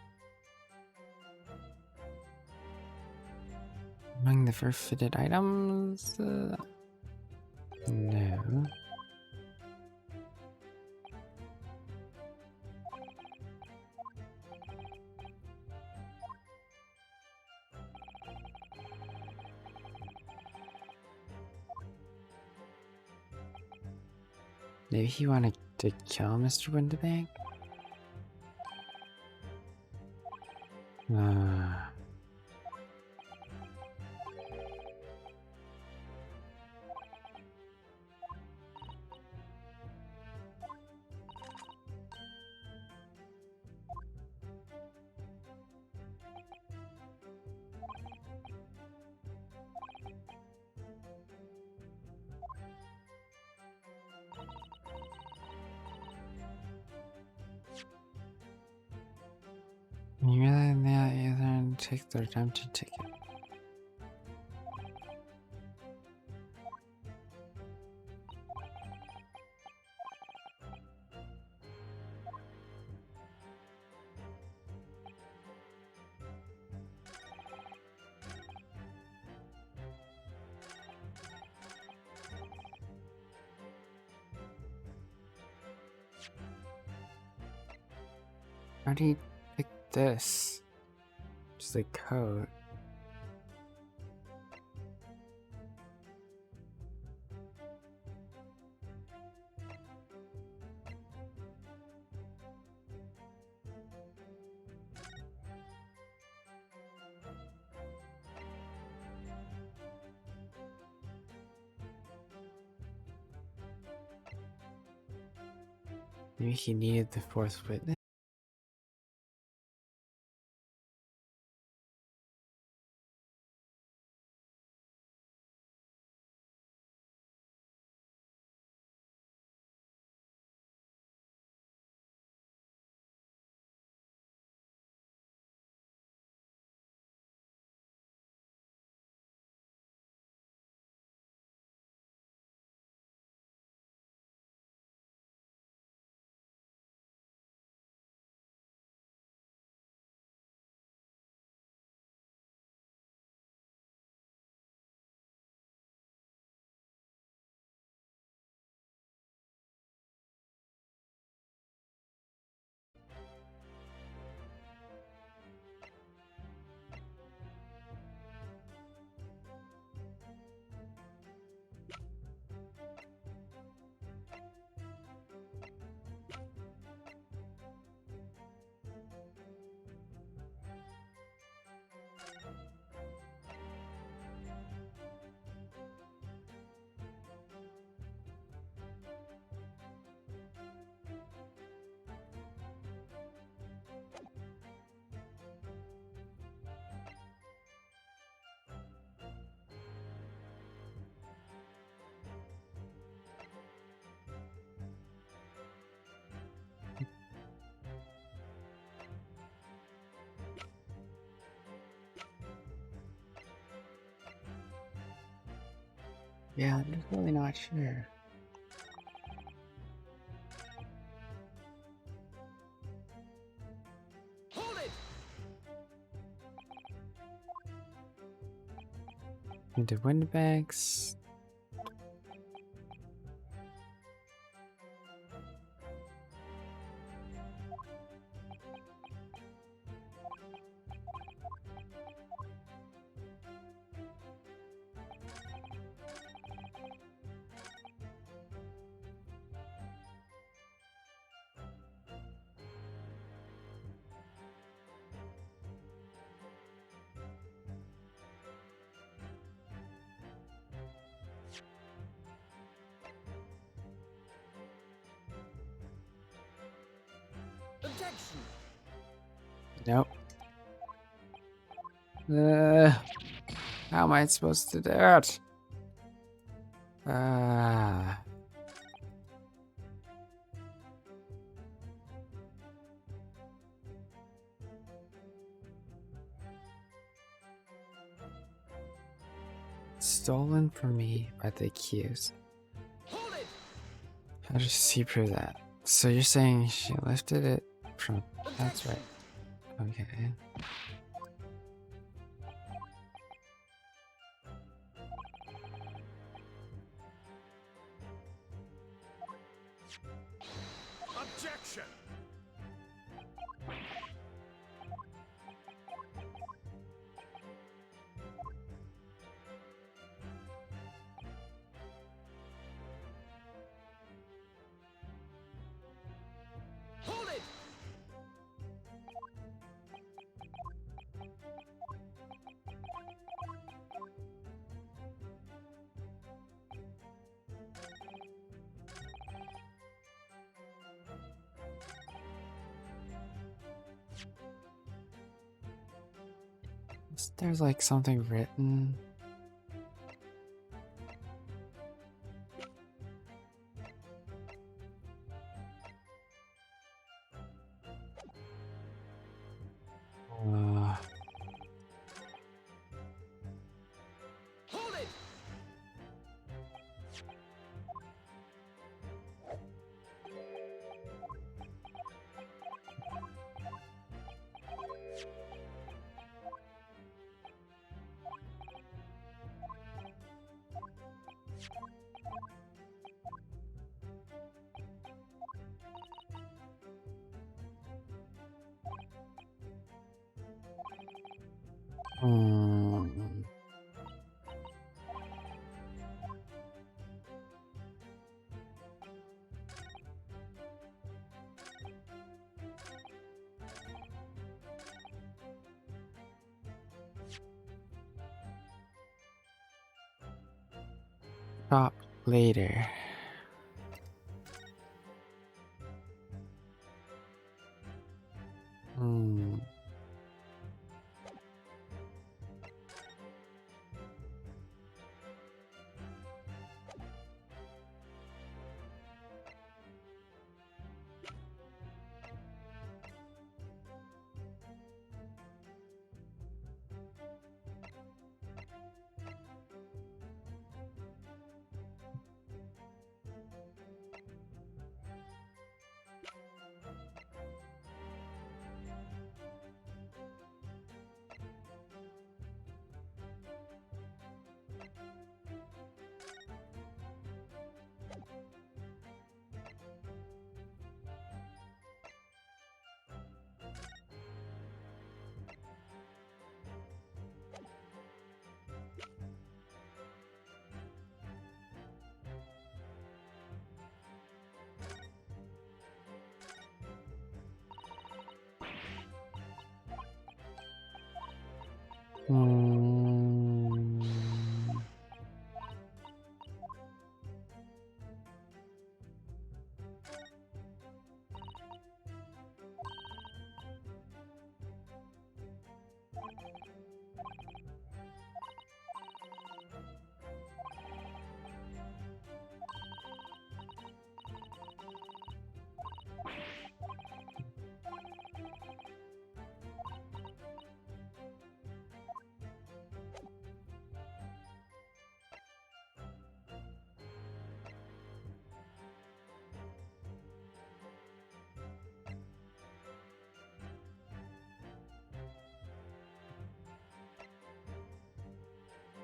Among the fitted items? No. Maybe he wanted to kill Mr. Windibank? You really either take their redemption ticket. How do you pick this? Just the code. Maybe he needed the fourth witness. Yeah, I'm just really not sure. Hold it! Into windbags. Objection! Nope. How am I supposed to do it? Stolen from me by the accused. Hold it! How does she prove that? So you're saying she lifted it from... That's Objection! right. Okay. Objection! Hold it! There's like something written. Uh, Hold it! hmm. Talk later. Hmm. Hmm.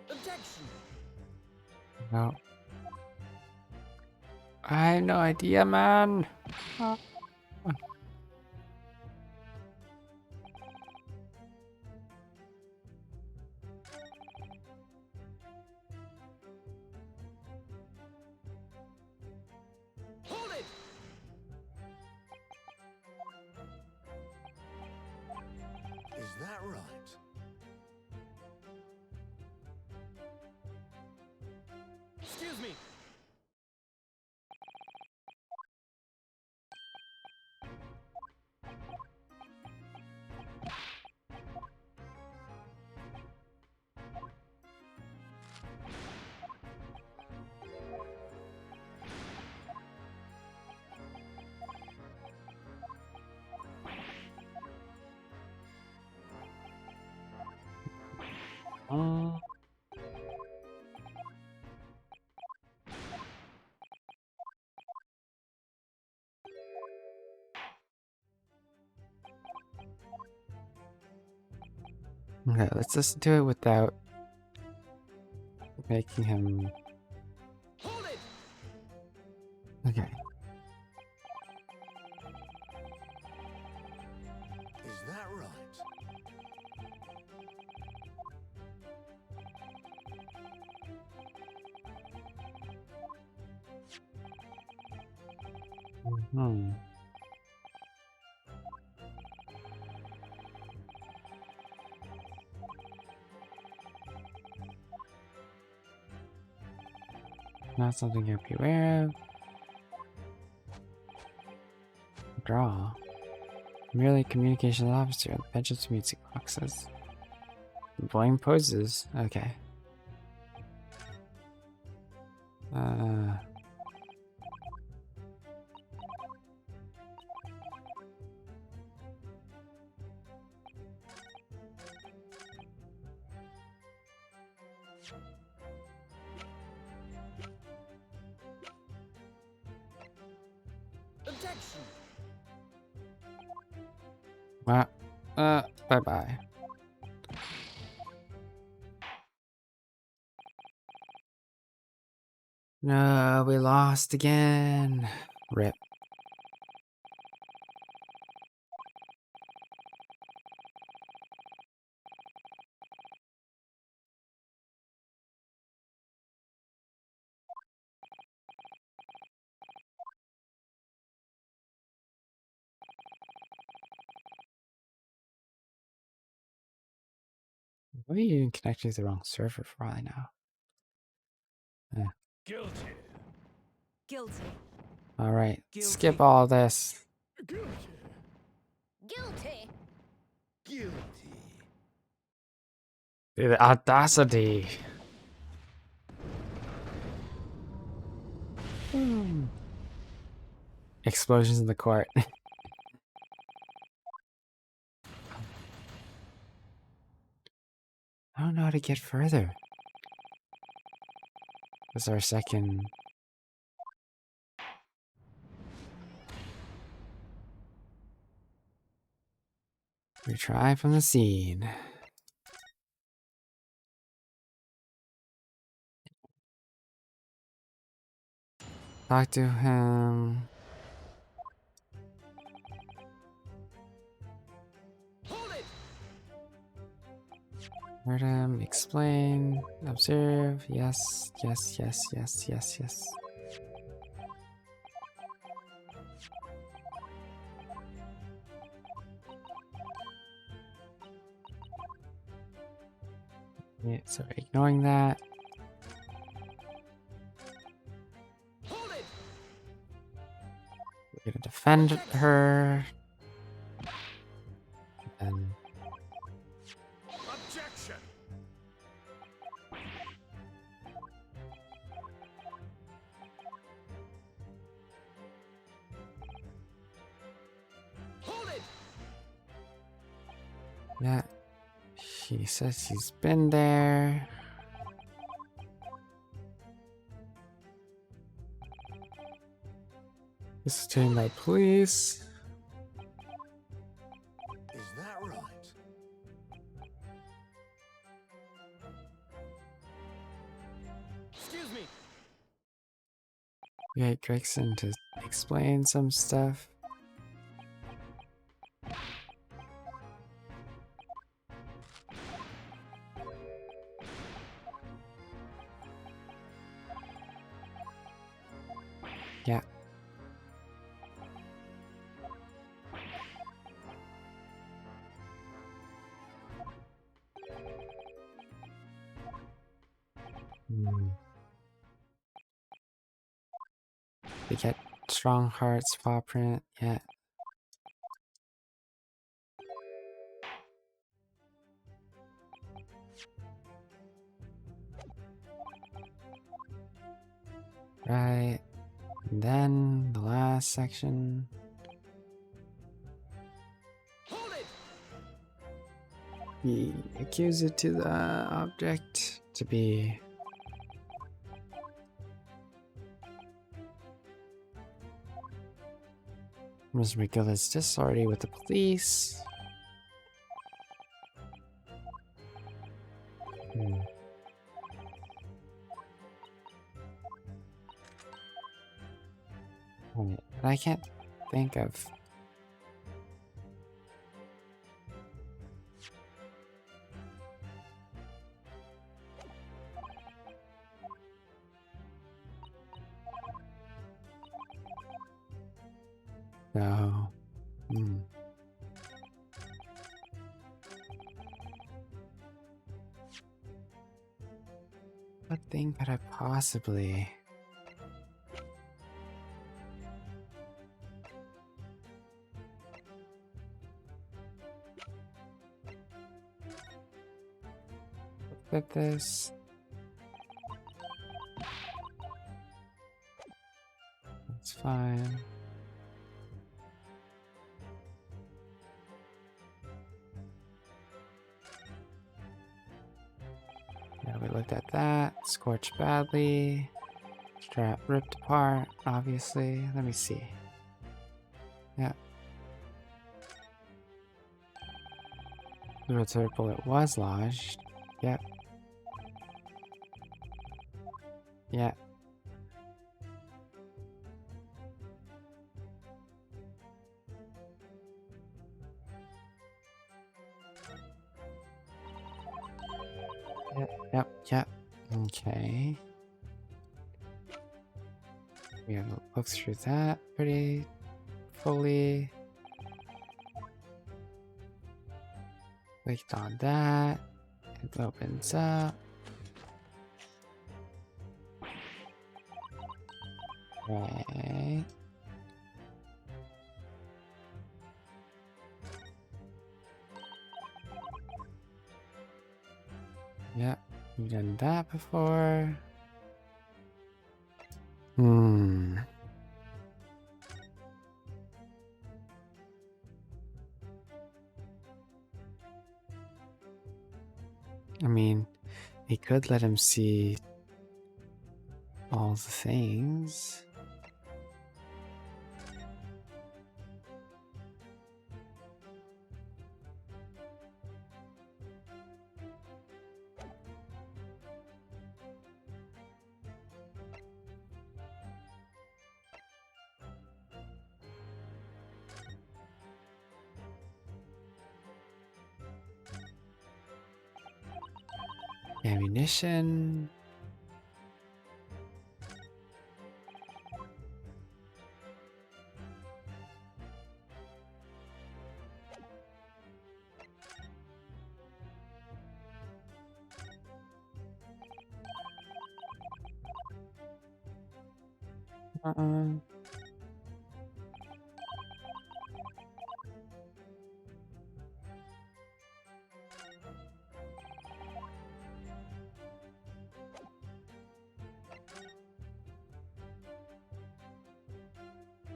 Objection! No. I have no idea, man. Hold it! Is that right? Excuse me! Uh, okay, let's just do it without making him. Hold it! Okay. Hmm. Not something you'll be aware of. Draw. Merely communications officer at the Benjamin's music boxes. Blowing poses. Okay. Objection! Well, bye-bye. No, we lost again. Rip. What are you even connecting to the wrong server for all I know? Guilty. Guilty. Alright, Guilty. skip all this. Guilty. Guilty. Guilty. The audacity. Explosions in the court. I don't know how to get further. This is our second. Retry from the scene. Talk to him. Hold it! Heard him. Explain. Observe. Yes. Yes. Yes. Yes. Yes. Yes. Yeah, so ignoring that. Hold it! We're gonna defend her. And Objection! Hold it! yeah, he says he's been there. This is taken by police. Is that right? Excuse me. We get Gregson to explain some stuff. Yeah. Hmm. We get strong hearts, paw print. Yeah. Right. And then the last section. Hold it! We accuse it to the object to be. Ms. McGill just already with the police. Hmm. Wait, but I can't think of. So, what thing could I possibly... Look at this. That's fine. Yeah, we looked at that. Scorched badly. Strap ripped apart, obviously. Let me see. Yeah. The rotator bullet was lodged. Yep. Yeah. Yep. Okay. We have to look through that pretty fully. Clicked on that. It opens up. Right. Yep. We've done that before. I mean, he could let him see all the things. Ammunition.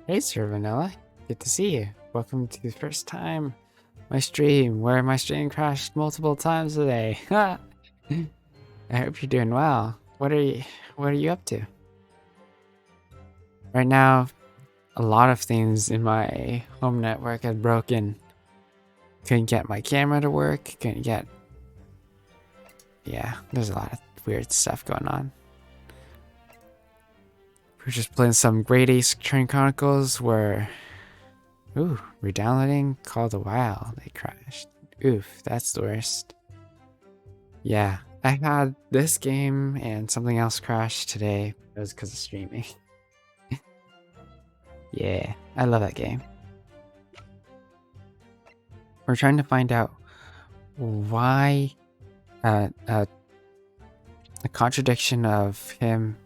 Hey, Sir Vanilla. Good to see you. Welcome to the first time my stream, where my stream crashed multiple times today. I hope you're doing well. What are you up to? Right now, a lot of things in my home network had broken. Couldn't get my camera to work. Yeah, there's a lot of weird stuff going on. We're just playing some Great Ace Chronicles where... Ooh, re-downloading Call of the Wild. They crashed. Oof, that's the worst. Yeah, I had this game and something else crash today. It was because of streaming. Yeah, I love that game. We're trying to find out why a contradiction of him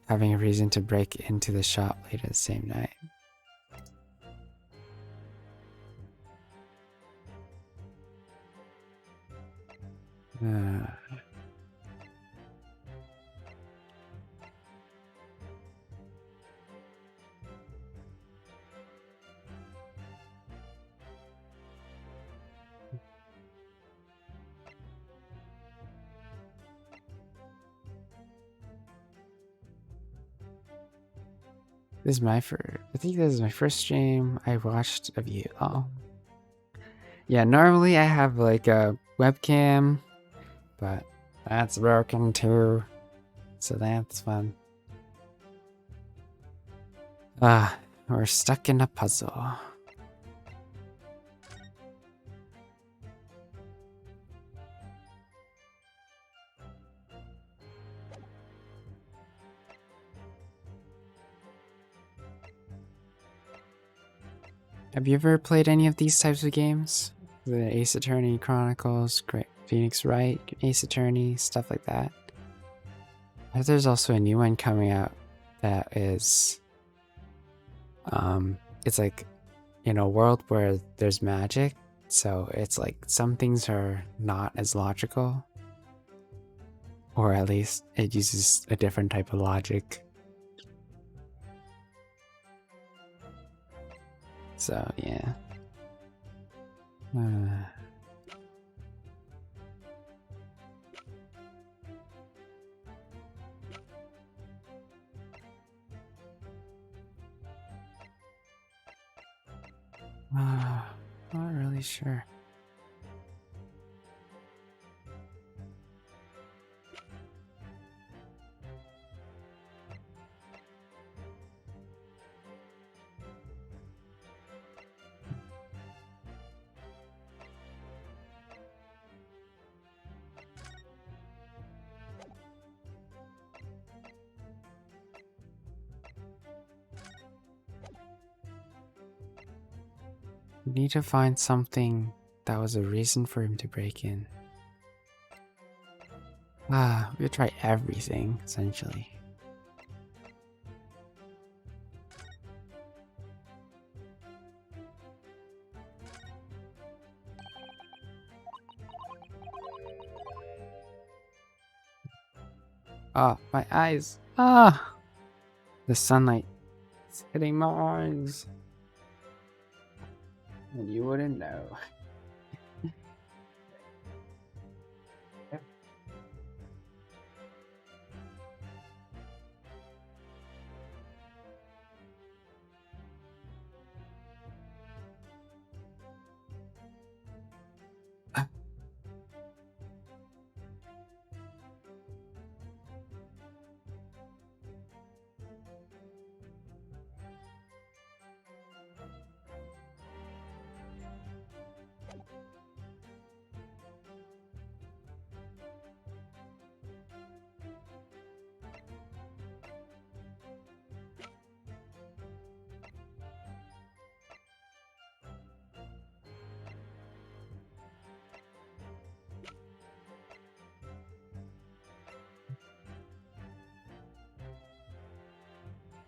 having a reason to break into the shop late at the same night. This is my first. I think this is my first stream I watched of you all. Yeah, normally I have like a webcam, but that's broken too, so that's fun. We're stuck in a puzzle. Have you ever played any of these types of games? The Ace Attorney, Chronicles, Great Phoenix Wright, Ace Attorney, stuff like that. There's also a new one coming out that is, it's like in a world where there's magic, so it's like some things are not as logical, or at least it uses a different type of logic. So yeah. Not really sure. We need to find something that was a reason for him to break in. We'll try everything, essentially. Oh, my eyes. The sunlight is hitting my eyes. And you wouldn't know.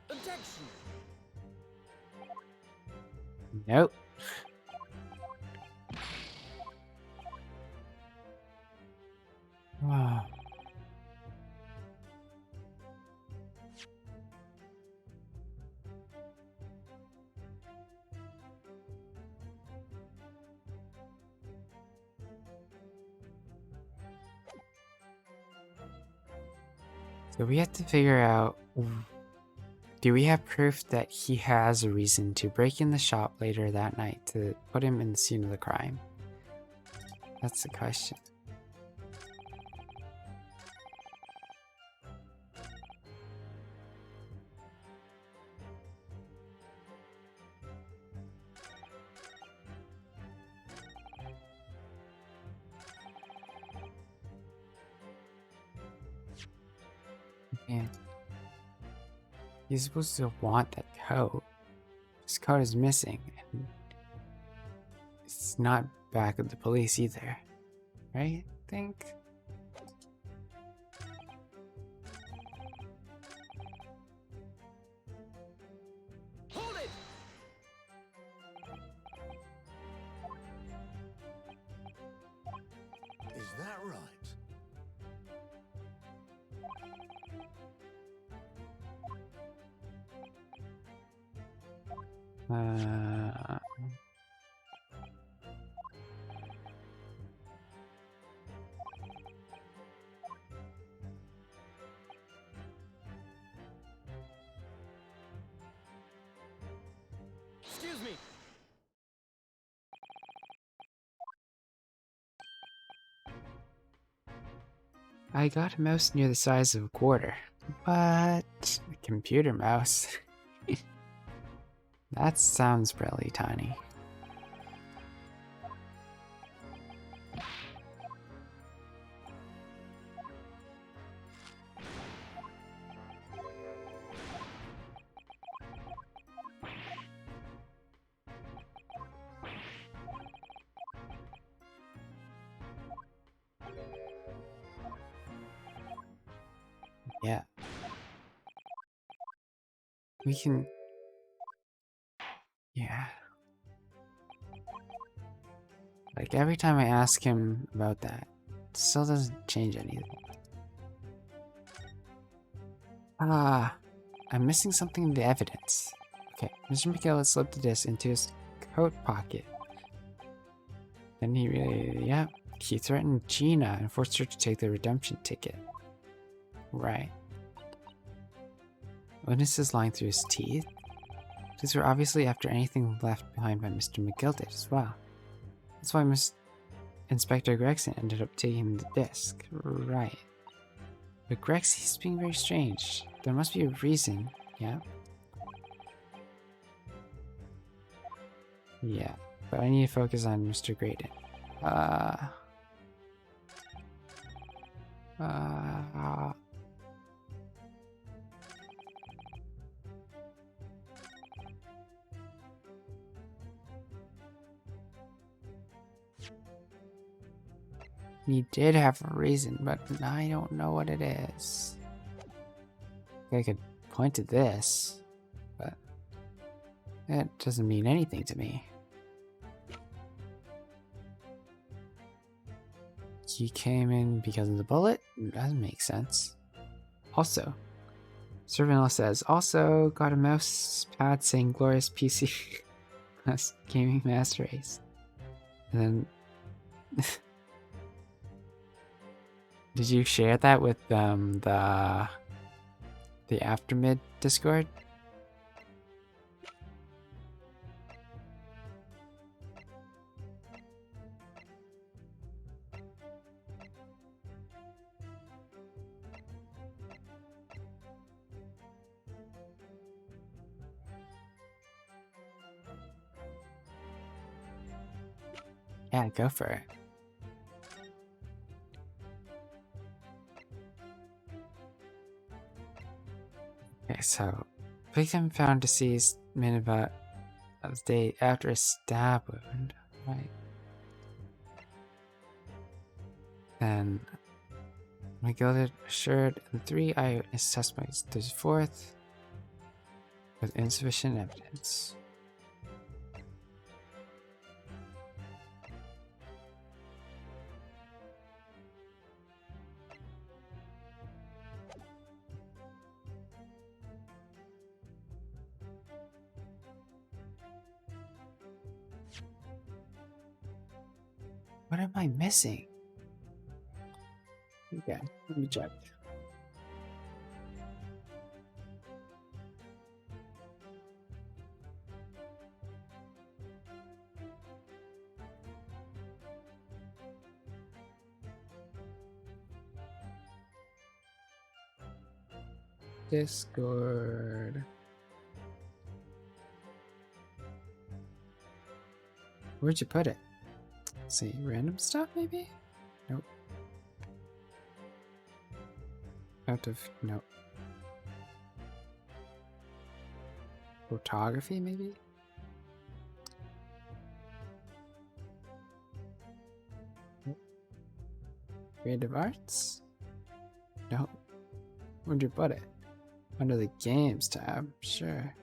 Objection! Nope. Wow. So we have to figure out, do we have proof that he has a reason to break in the shop later that night to put him in the scene of the crime? That's the question. Man, he's supposed to want that coat. His coat is missing, and it's not back at the police either, right? I think. Hold it! Is that right? Uh, Excuse me! I got a mouse near the size of a quarter, but a computer mouse. That sounds really tiny. Yeah. We can... Yeah. Like, every time I ask him about that, it still doesn't change anything. Ah, I'm missing something in the evidence. Okay, Mr. McGill slipped the disc into his coat pocket. Then he threatened Gina and forced her to take the redemption ticket. Right. Witnesses lying through his teeth? These were obviously after anything left behind by Mr. McGill did as well. That's why Inspector Gregson ended up taking the disc. Right. But Grexy's being very strange. There must be a reason, yeah? Yeah, but I need to focus on Mr. Graydon. Uh... He did have a reason, but I don't know what it is. I could point to this, but that doesn't mean anything to me. He came in because of the bullet? Doesn't make sense. Also, Servanilla says, also got a mouse pad saying Glorious PC Gaming Master Race. And then... Did you share that with the Aftermid Discord? Yeah, go for it. Okay, so victim found deceased minute about a day after a stab wound. Right. Then McGill assured the 3 eyewitness testimonies. There's a 4th with insufficient evidence. What am I missing? Okay, let me check. Discord. Where'd you put it? Let's see, random stuff maybe? Nope. Out of, nope. Photography maybe? Nope. Creative arts? Nope. Where'd you put it? Under the games tab, sure.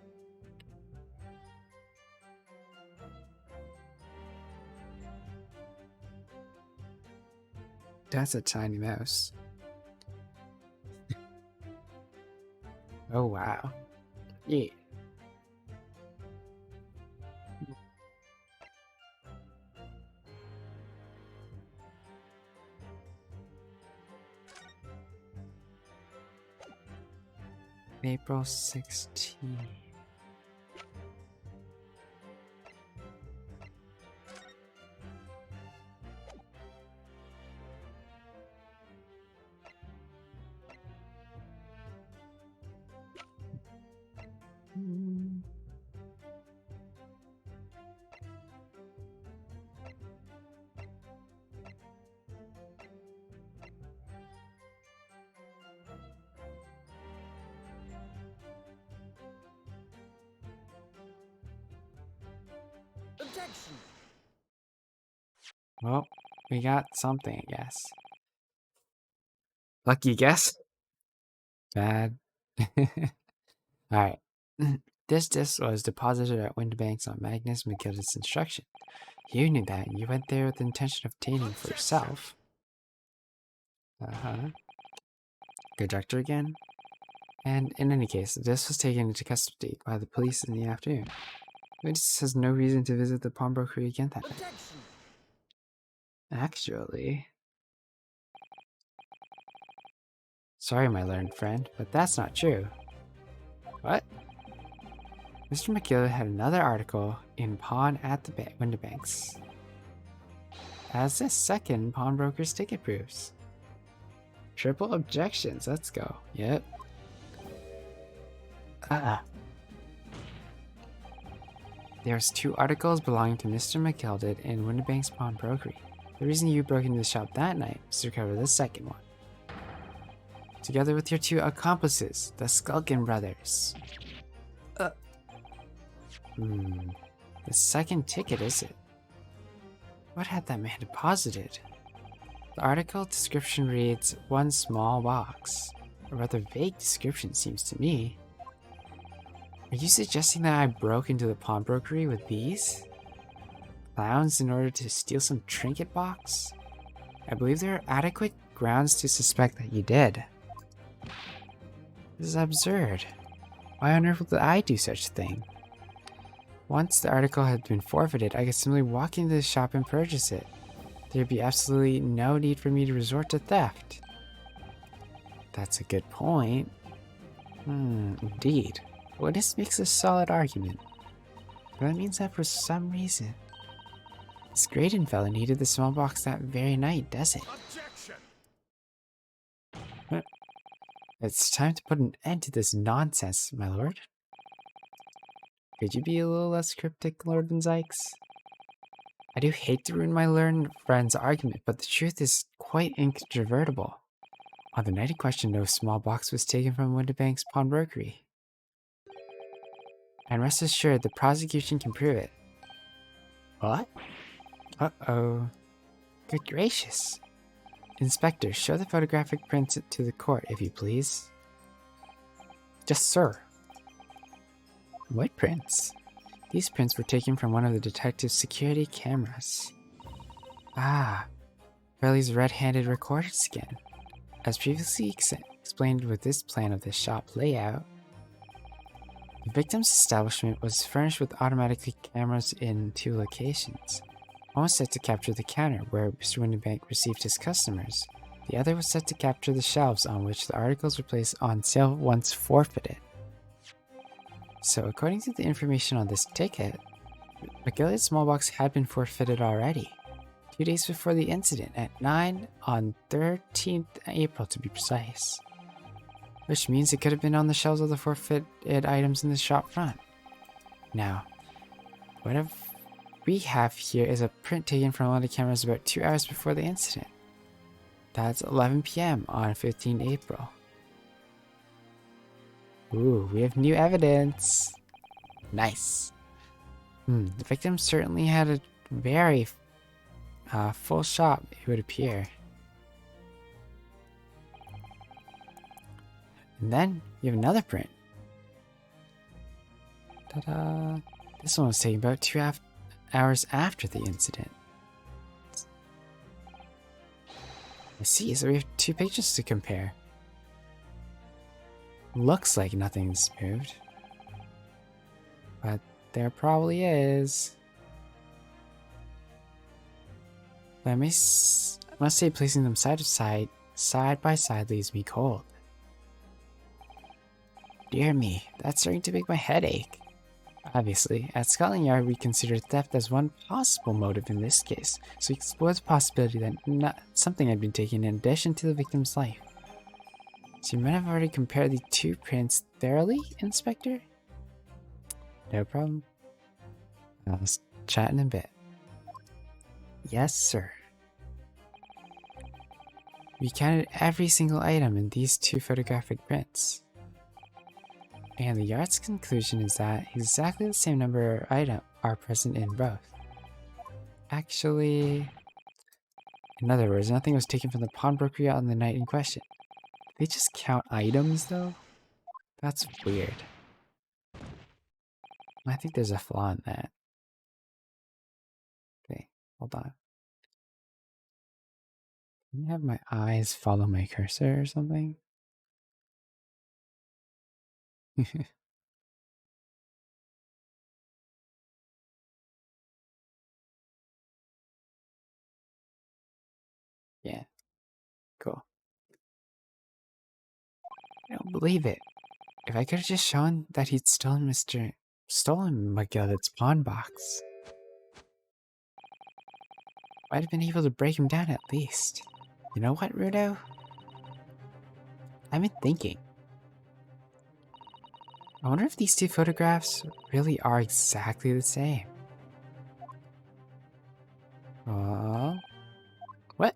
That's a tiny mouse. Oh wow. Yeah. April 16. Objection! Well, we got something, I guess. Lucky guess? Bad. Alright. This disc was deposited at Windbanks on Magnus McGilda's instruction. You knew that, and you went there with the intention of obtaining for yourself. Uh-huh. Good doctor again? And in any case, the disc was taken into custody by the police in the afternoon. Witness has no reason to visit the pawnbroker again that night. Objection! Actually... Sorry, my learned friend, but that's not true. What? Mr. McGill had another article in Pawn at the Windbanks. As this second pawnbroker's ticket proves. Triple objections, let's go. Yep. There's 2 articles belonging to Mr. McGilded in Windbank's pawnbrokery. The reason you broke into the shop that night was to recover the second one. Together with your 2 accomplices, the Skulkin brothers. The second ticket, is it? What had that man deposited? The article description reads, 1 small box. A rather vague description seems to me. Are you suggesting that I broke into the pawnbrokery with these clowns in order to steal some trinket box? I believe there are adequate grounds to suspect that you did. This is absurd. Why on earth would I do such a thing? Once the article had been forfeited, I could simply walk into the shop and purchase it. There'd be absolutely no need for me to resort to theft. That's a good point. Indeed. Witness makes a solid argument. That means that for some reason, this Graydon fella needed the small box that very night, does it? Objection! It's time to put an end to this nonsense, my lord. Could you be a little less cryptic, Lord Van Zykes? I do hate to ruin my learned friend's argument, but the truth is quite incontrovertible. On the night in question, no small box was taken from Winterbank's pawnbrokery. And rest assured, the prosecution can prove it. What? Uh-oh. Good gracious. Inspector, show the photographic prints to the court, if you please. Yes, sir. What prints? These prints were taken from one of the detective's security cameras. Ah, Curly's red-handed recorders again. As previously explained with this plan of the shop layout, the victim's establishment was furnished with automatic cameras in 2 locations. One was set to capture the counter where Mr. Winterbank received his customers. The other was set to capture the shelves on which the articles were placed on sale once forfeited. So according to the information on this ticket, McGilliard's small box had been forfeited already, 2 days before the incident at 9 on 13th April to be precise. Which means it could have been on the shelves of the forfeited items in the shop front. Now, whatever we have here is a print taken from one of the cameras about 2 hours before the incident. That's 11 p.m. on 15 April. Ooh, we have new evidence. Nice. The victim certainly had a very full shop, it would appear. And then you have another print. Ta-da! This one was taken about 2 hours after the incident. I see, so we have 2 pictures to compare. Looks like nothing's moved. But there probably is. But I must say placing them side by side leaves me cold. Dear me, that's starting to make my head ache. Obviously, at Scotland Yard we consider theft as one possible motive in this case, so we explore the possibility that something had been taken in addition to the victim's life. So you might have already compared the 2 prints thoroughly, Inspector? No problem. Let's chat in a bit. Yes, sir. We counted every single item in these 2 photographic prints. And the Yard's conclusion is that exactly the same number of items are present in both. Actually, in other words, nothing was taken from the pawnbrokery on the night in question. They just count items, though? That's weird. I think there's a flaw in that. Okay, hold on. Can you have my eyes follow my cursor or something? Yeah, cool. I don't believe it. If I could have just shown that he'd stolen McGillicud's pawn box, I'd have been able to break him down at least. You know what, Rudo? I've been thinking. I wonder if these two photographs really are exactly the same. What?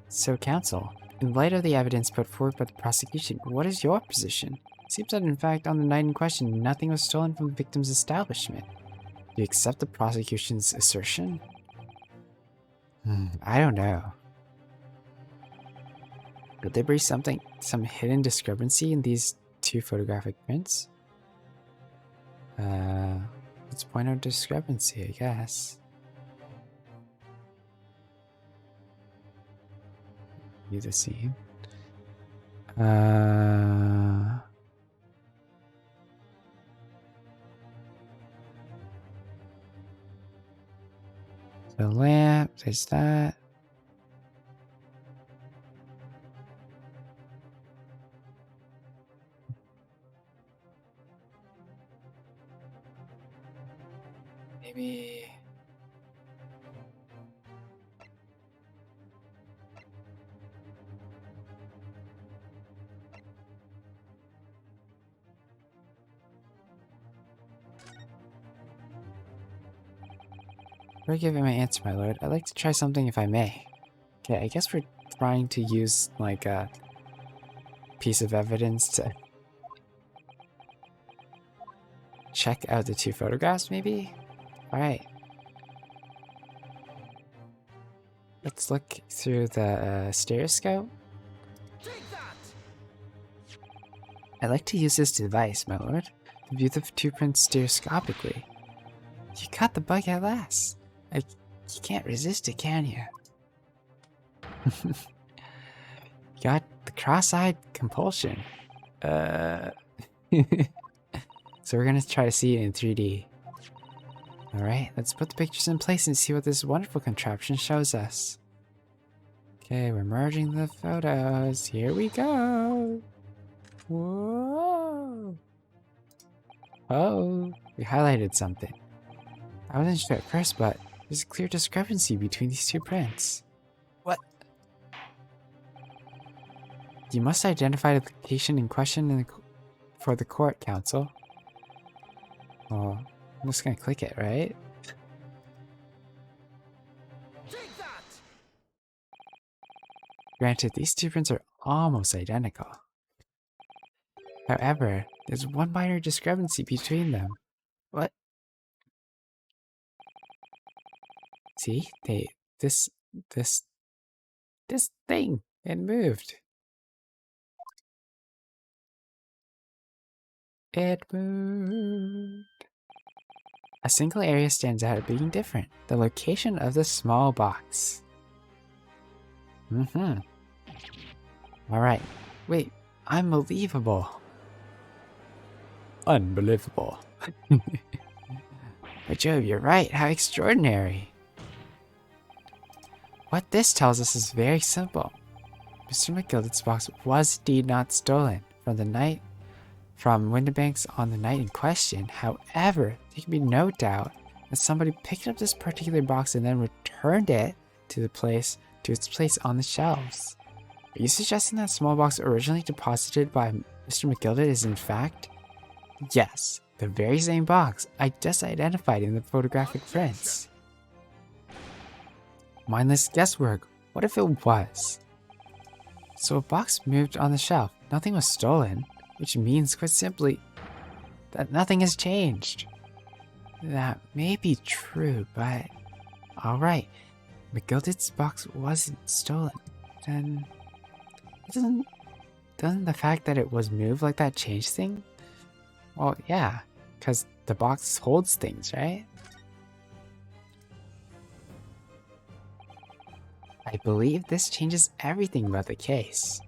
So, counsel, in light of the evidence put forward by the prosecution, what is your position? It seems that, in fact, on the night in question, nothing was stolen from the victim's establishment. Do you accept the prosecution's assertion? I don't know. Could there be some hidden discrepancy in these two photographic prints? Let's point out discrepancy, I guess. View the scene. The lamp, there's that. Maybe. Before giving my answer, my lord, I'd like to try something if I may. Okay, I guess we're trying to use like a piece of evidence to check out the two photographs, maybe? Alright. Let's look through the stereoscope. Take that! I'd like to use this device, my lord, to view the two prints stereoscopically. You caught the bug at last. You can't resist it, can you? You got the cross-eyed compulsion. So we're gonna try to see it in 3D. Alright, let's put the pictures in place and see what this wonderful contraption shows us. Okay, we're merging the photos. Here we go. Whoa. Oh, we highlighted something. I wasn't sure at first, but there's a clear discrepancy between these two prints. What? You must identify the location in question for the court, counsel. Oh, I'm just gonna click it, right? Take that! Granted, these two prints are almost identical. However, there's one minor discrepancy between them. What? See, this thing, it moved. It moved. A single area stands out as being different. The location of the small box. Alright. Wait, unbelievable. Unbelievable. By Jove, you're right. How extraordinary. What this tells us is very simple. Mr. McGillicud's box was indeed not stolen from Windibanks on the night in question. However, there can be no doubt that somebody picked up this particular box and then returned it to its place on the shelves. Are you suggesting that small box originally deposited by Mr. McGillicud is in fact? Yes, the very same box I just identified in the photographic prints. Mindless guesswork. What if it was? So a box moved on the shelf. Nothing was stolen, which means, quite simply, that nothing has changed. That may be true, but... Alright, McGillicud's box wasn't stolen. Then... Doesn't the fact that it was moved like that change thing? Well, yeah, because the box holds things, right? I believe this changes everything about the case.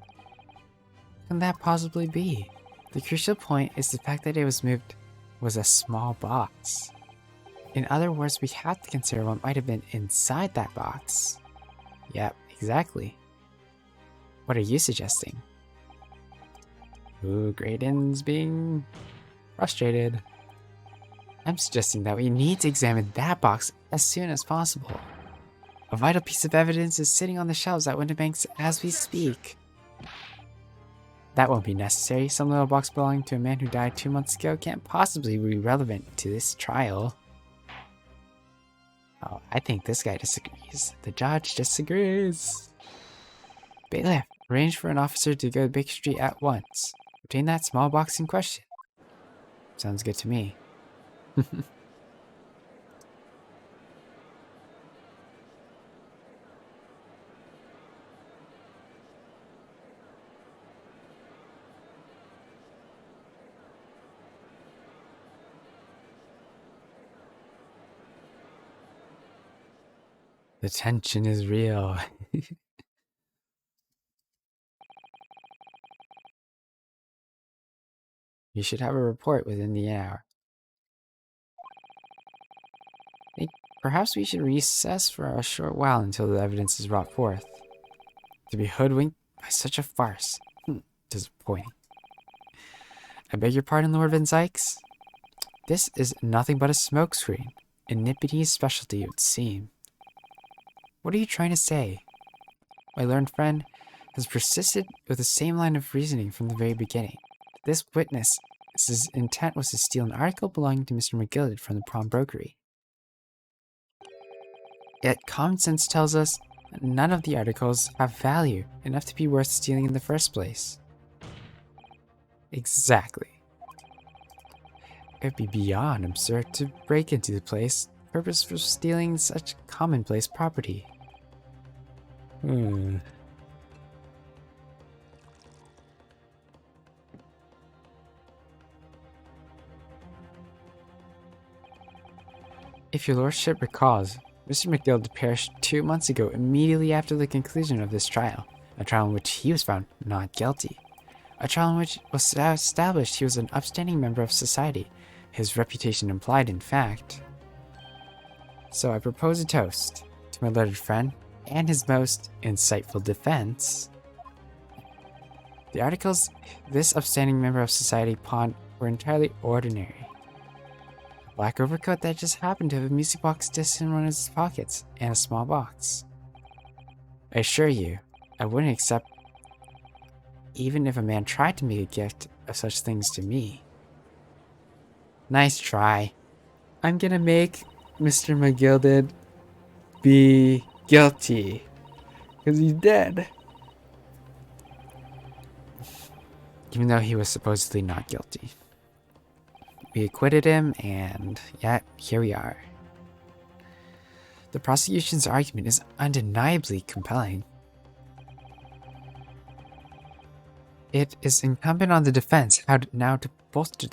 How can that possibly be? The crucial point is the fact that it was moved was a small box. In other words, we have to consider what might have been inside that box. Yep, exactly. What are you suggesting? Ooh, Graydon's being frustrated. I'm suggesting that we need to examine that box as soon as possible. A vital piece of evidence is sitting on the shelves at Winterbanks as we speak. That won't be necessary. Some little box belonging to a man who died 2 months ago can't possibly be relevant to this trial. Oh, I think this guy disagrees. The judge disagrees. Bailiff, arrange for an officer to go to Baker Street at once. Obtain that small box in question. Sounds good to me. The tension is real. You should have a report within the hour. I think perhaps we should recess for a short while until the evidence is brought forth. To be hoodwinked by such a farce. Disappointing. I beg your pardon, Lord Van Zykes? This is nothing but a smokescreen. A Nippety's specialty, it would seem. What are you trying to say? My learned friend has persisted with the same line of reasoning from the very beginning. This witness's intent was to steal an article belonging to Mr. McGilded from the pawnbrokery. Yet common sense tells us that none of the articles have value enough to be worth stealing in the first place. Exactly. It would be beyond absurd to break into the place, purpose for stealing such commonplace property. If your lordship recalls, Mr. McGill perished 2 months ago immediately after the conclusion of this trial, a trial in which he was found not guilty. A trial in which was established he was an upstanding member of society, his reputation implied in fact. So I propose a toast to my learned friend and his most insightful defense. The articles this upstanding member of society pawned were entirely ordinary. A black overcoat that just happened to have a music box disc in one of his pockets and a small box. I assure you, I wouldn't accept even if a man tried to make a gift of such things to me. Nice try. I'm gonna make Mr. McGilded be guilty. Because he's dead. Even though he was supposedly not guilty. We acquitted him, and yet, here we are. The prosecution's argument is undeniably compelling. It is incumbent on the defense now to bolster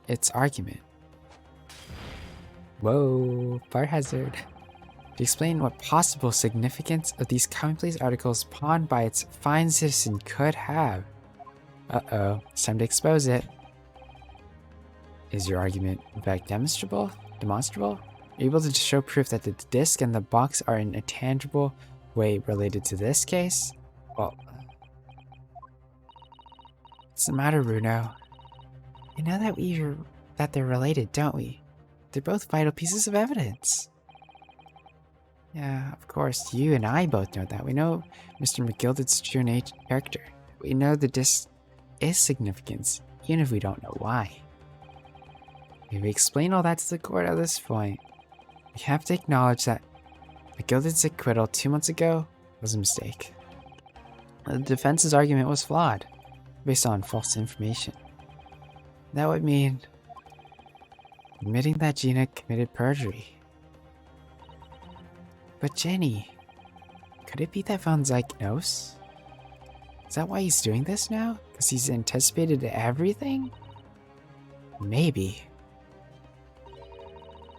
its argument. Whoa, fire hazard. To explain what possible significance of these commonplace articles pawned by its fine citizen could have. Uh-oh, it's time to expose it. Is your argument, in fact, demonstrable? Are you able to show proof that the disc and the box are in a tangible way related to this case? Well, what's the matter, Bruno? We know that they're related, don't we? They're both vital pieces of evidence. Yeah, of course, you and I both know that. We know Mr. McGilded's true character. We know the disc is significant, even if we don't know why. If we explain all that to the court at this point, we have to acknowledge that McGilded's acquittal 2 months ago was a mistake. The defense's argument was flawed, based on false information. That would mean admitting that Gina committed perjury. But Jenny, could it be that Van Zyke knows? Is that why he's doing this now? Because he's anticipated everything? Maybe.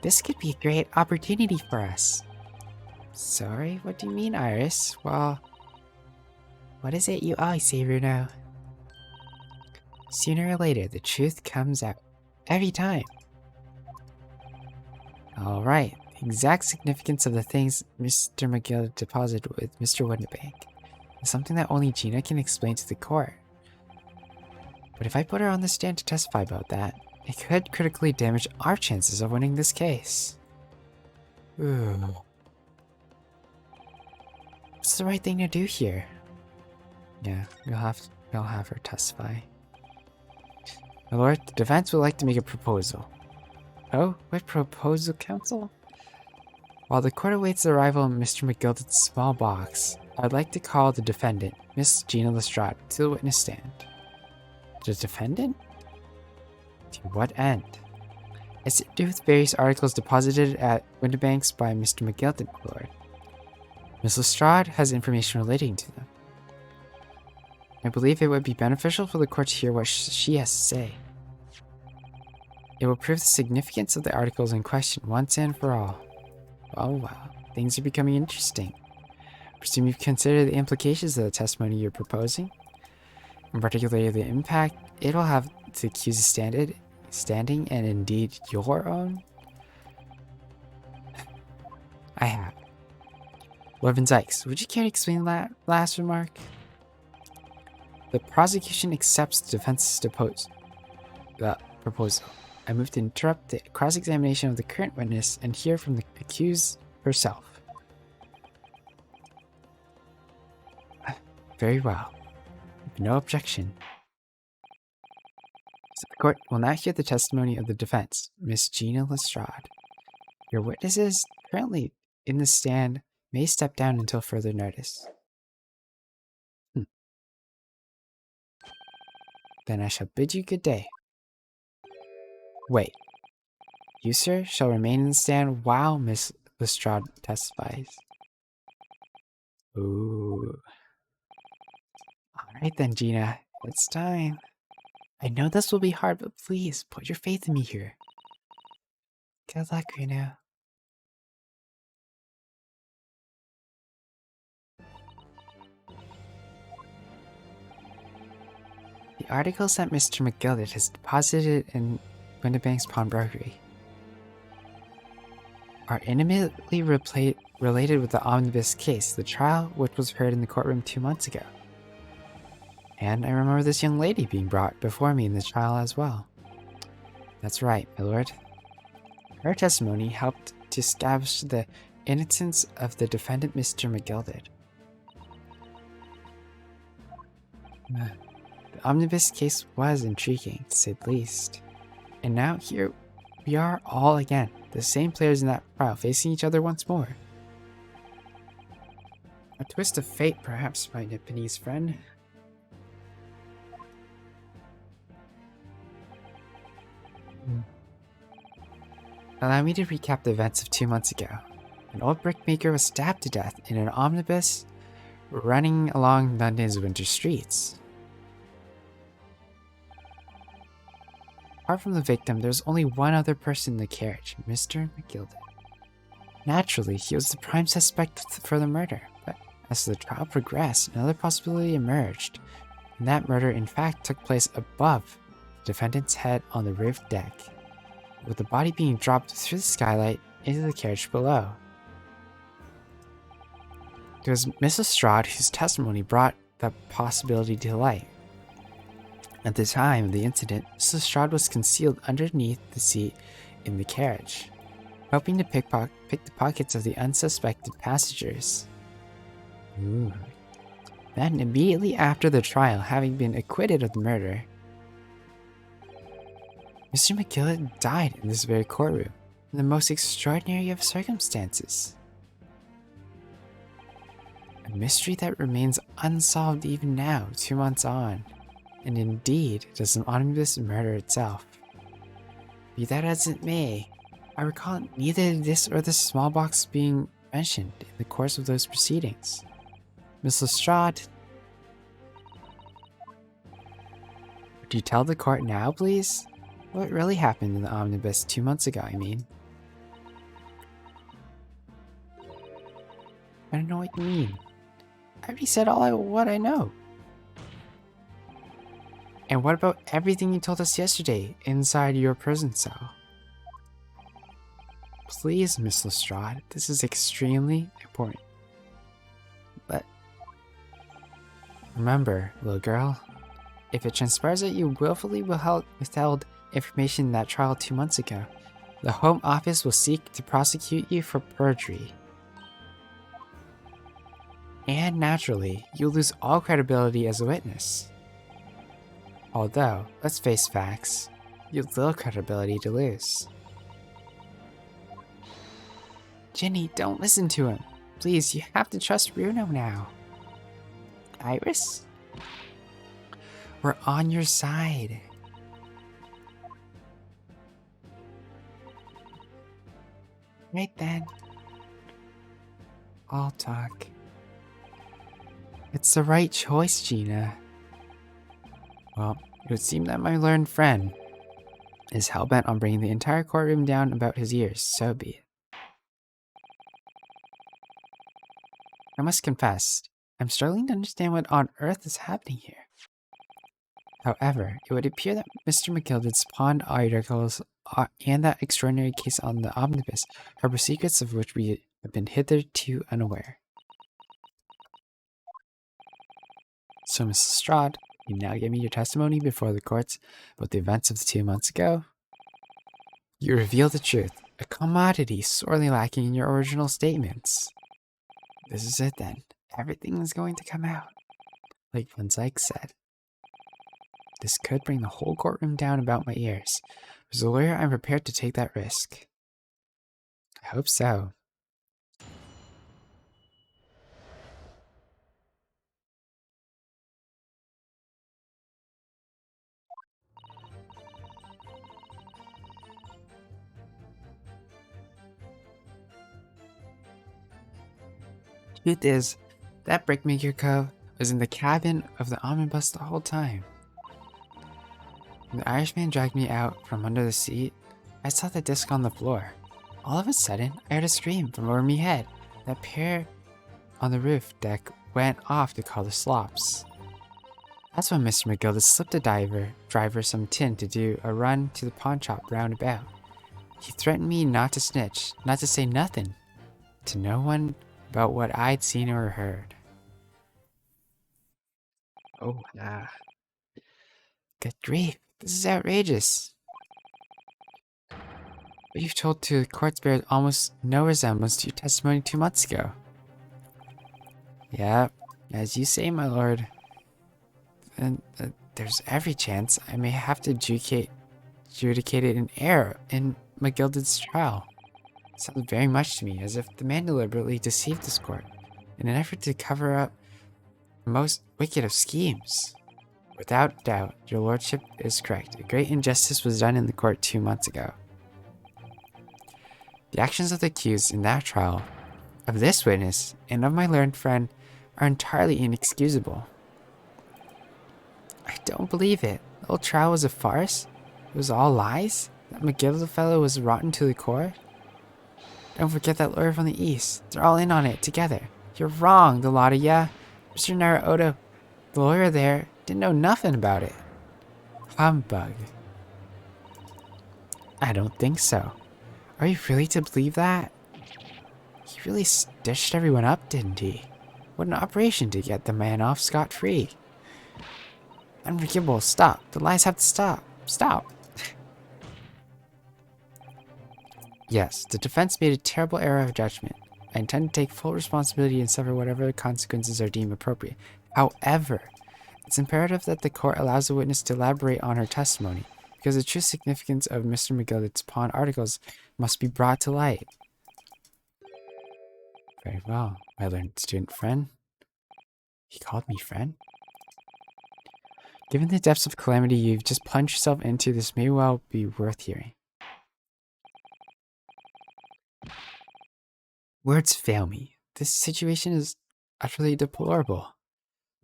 This could be a great opportunity for us. Sorry, what do you mean, Iris? Well, what is it you always say, Bruno? Sooner or later, the truth comes out. Every time. Alright, the exact significance of the things Mr. McGill deposited with Mr. Winterbank is something that only Gina can explain to the court. But if I put her on the stand to testify about that, it could critically damage our chances of winning this case. Ooh. What's the right thing to do here? Yeah, we'll have her testify. My lord, the defense would like to make a proposal. Oh, what proposal, counsel? While the court awaits the arrival of Mr. McGilden's small box, I'd like to call the defendant, Miss Gina Lestrade, to the witness stand. The defendant? To what end? It's to do with various articles deposited at Winterbank's by Mr. McGilden, Lord. Miss Lestrade has information relating to them. I believe it would be beneficial for the court to hear what she has to say. It will prove the significance of the articles in question once and for all. Oh wow, things are becoming interesting. Presume you've considered the implications of the testimony you're proposing, and particularly the impact it will have to the accused's standing and indeed your own? I have. Lord Van Zykes, would you care to explain that last remark? The prosecution accepts the defense's proposal. I move to interrupt the cross-examination of the current witness and hear from the accused herself. Very well. No objection. So the court will now hear the testimony of the defense, Miss Gina Lestrade. Your witnesses, currently in the stand, may step down until further notice. Then I shall bid you good day. Wait. You, sir, shall remain in the stand while Miss Lestrade testifies. Ooh. Alright then, Gina. It's time. I know this will be hard, but please, put your faith in me here. Good luck, Bruno. The articles that Mr. McGilden has deposited in Winterbank's pawnbrokery are intimately related with the omnibus case, the trial which was heard in the courtroom 2 months ago. And I remember this young lady being brought before me in the trial as well. That's right, my lord. Her testimony helped to establish the innocence of the defendant, Mr. McGilden. The omnibus case was intriguing, to say the least. And now here we are all again, the same players in that trial, facing each other once more. A twist of fate, perhaps, my Nipponese friend. Allow me to recap the events of 2 months ago. An old brickmaker was stabbed to death in an omnibus running along London's winter streets. Apart from the victim, there was only one other person in the carriage, Mr. McGilden. Naturally, he was the prime suspect for the murder, but as the trial progressed, another possibility emerged, and that murder in fact took place above the defendant's head on the roof deck, with the body being dropped through the skylight into the carriage below. It was Miss Lestrade whose testimony brought that possibility to light. At the time of the incident, Miss Lestrade was concealed underneath the seat in the carriage, hoping to pick the pockets of the unsuspected passengers. Ooh. Then, immediately after the trial, having been acquitted of the murder, Mr. McGilden died in this very courtroom, in the most extraordinary of circumstances. A mystery that remains unsolved even now, 2 months on, and indeed does an omnibus murder itself. Be that as it may, I recall neither this or the small box being mentioned in the course of those proceedings. Miss Lestrade... Would you tell the court now, please? What really happened in the omnibus 2 months ago, I mean? I don't know what you mean. I already said what I know. And what about everything you told us yesterday inside your prison cell? Please, Miss Lestrade, this is extremely important. But remember, little girl, if it transpires that you willfully withheld information in that trial 2 months ago, the Home Office will seek to prosecute you for perjury. And naturally, you'll lose all credibility as a witness. Although, let's face facts, you have little credibility to lose. Ginny, don't listen to him. Please, you have to trust Bruno now. Iris? We're on your side. Right then. I'll talk. It's the right choice, Gina. Well, it would seem that my learned friend is hell-bent on bringing the entire courtroom down about his ears, so be it. I must confess, I'm struggling to understand what on earth is happening here. However, it would appear that Mr. McGilde's pawned articles and that extraordinary case on the omnibus harbor secrets of which we have been hitherto unaware. So, Mrs. Lestrade, you now give me your testimony before the courts about the events of 2 months ago? You reveal the truth, a commodity sorely lacking in your original statements. This is it then. Everything is going to come out. Like Van Zyke said. This could bring the whole courtroom down about my ears. As a lawyer, I'm prepared to take that risk. I hope so. Truth is, that brickmaker co was in the cabin of the omnibus the whole time. When the Irishman dragged me out from under the seat, I saw the disc on the floor. All of a sudden, I heard a scream from over me head. That pair on the roof deck went off to call the slops. That's when Mr. McGilda slipped a driver some tin to do a run to the pawn shop roundabout. He threatened me not to snitch, not to say nothing to no one about what I'd seen or heard. Oh, good grief, this is outrageous. What you've told to the courts bears almost no resemblance to your testimony 2 months ago. Yeah, as you say, my lord. And there's every chance I may have to adjudicate it in error in McGilde's trial. It sounds very much to me as if the man deliberately deceived this court in an effort to cover up the most wicked of schemes. Without doubt, your lordship is correct. A great injustice was done in the court 2 months ago. The actions of the accused in that trial, of this witness, and of my learned friend, are entirely inexcusable. I don't believe it. The whole trial was a farce? It was all lies? That McGilde fellow was rotten to the core? Don't forget that lawyer from the east. They're all in on it together. You're wrong, the lot of ya. Mr. Naruto, the lawyer there, didn't know nothing about it. Humbug. I don't think so. Are you really to believe that? He really stitched everyone up, didn't he? What an operation to get the man off scot-free. Unforgivable, stop. The lies have to stop. Stop. Yes, the defense made a terrible error of judgment. I intend to take full responsibility and suffer whatever consequences are deemed appropriate. However, it's imperative that the court allows the witness to elaborate on her testimony, because the true significance of Mr. McGilde's pawn articles must be brought to light. Very well, my learned student friend. He called me friend? Given the depths of calamity you've just plunged yourself into, this may well be worth hearing. Words fail me. This situation is utterly deplorable.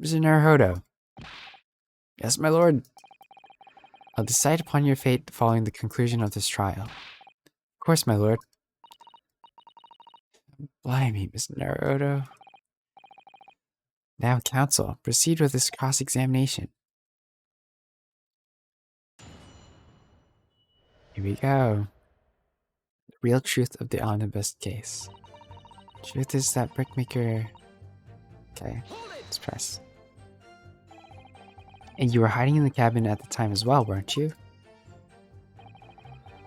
Mr. Naruhodo. Yes, my lord. I'll decide upon your fate following the conclusion of this trial. Of course, my lord. Blimey, Miss Naruto. Now, counsel, proceed with this cross-examination. Here we go. The real truth of the omnibus case. Truth is that brickmaker... Okay, let's press. And you were hiding in the cabin at the time as well, weren't you?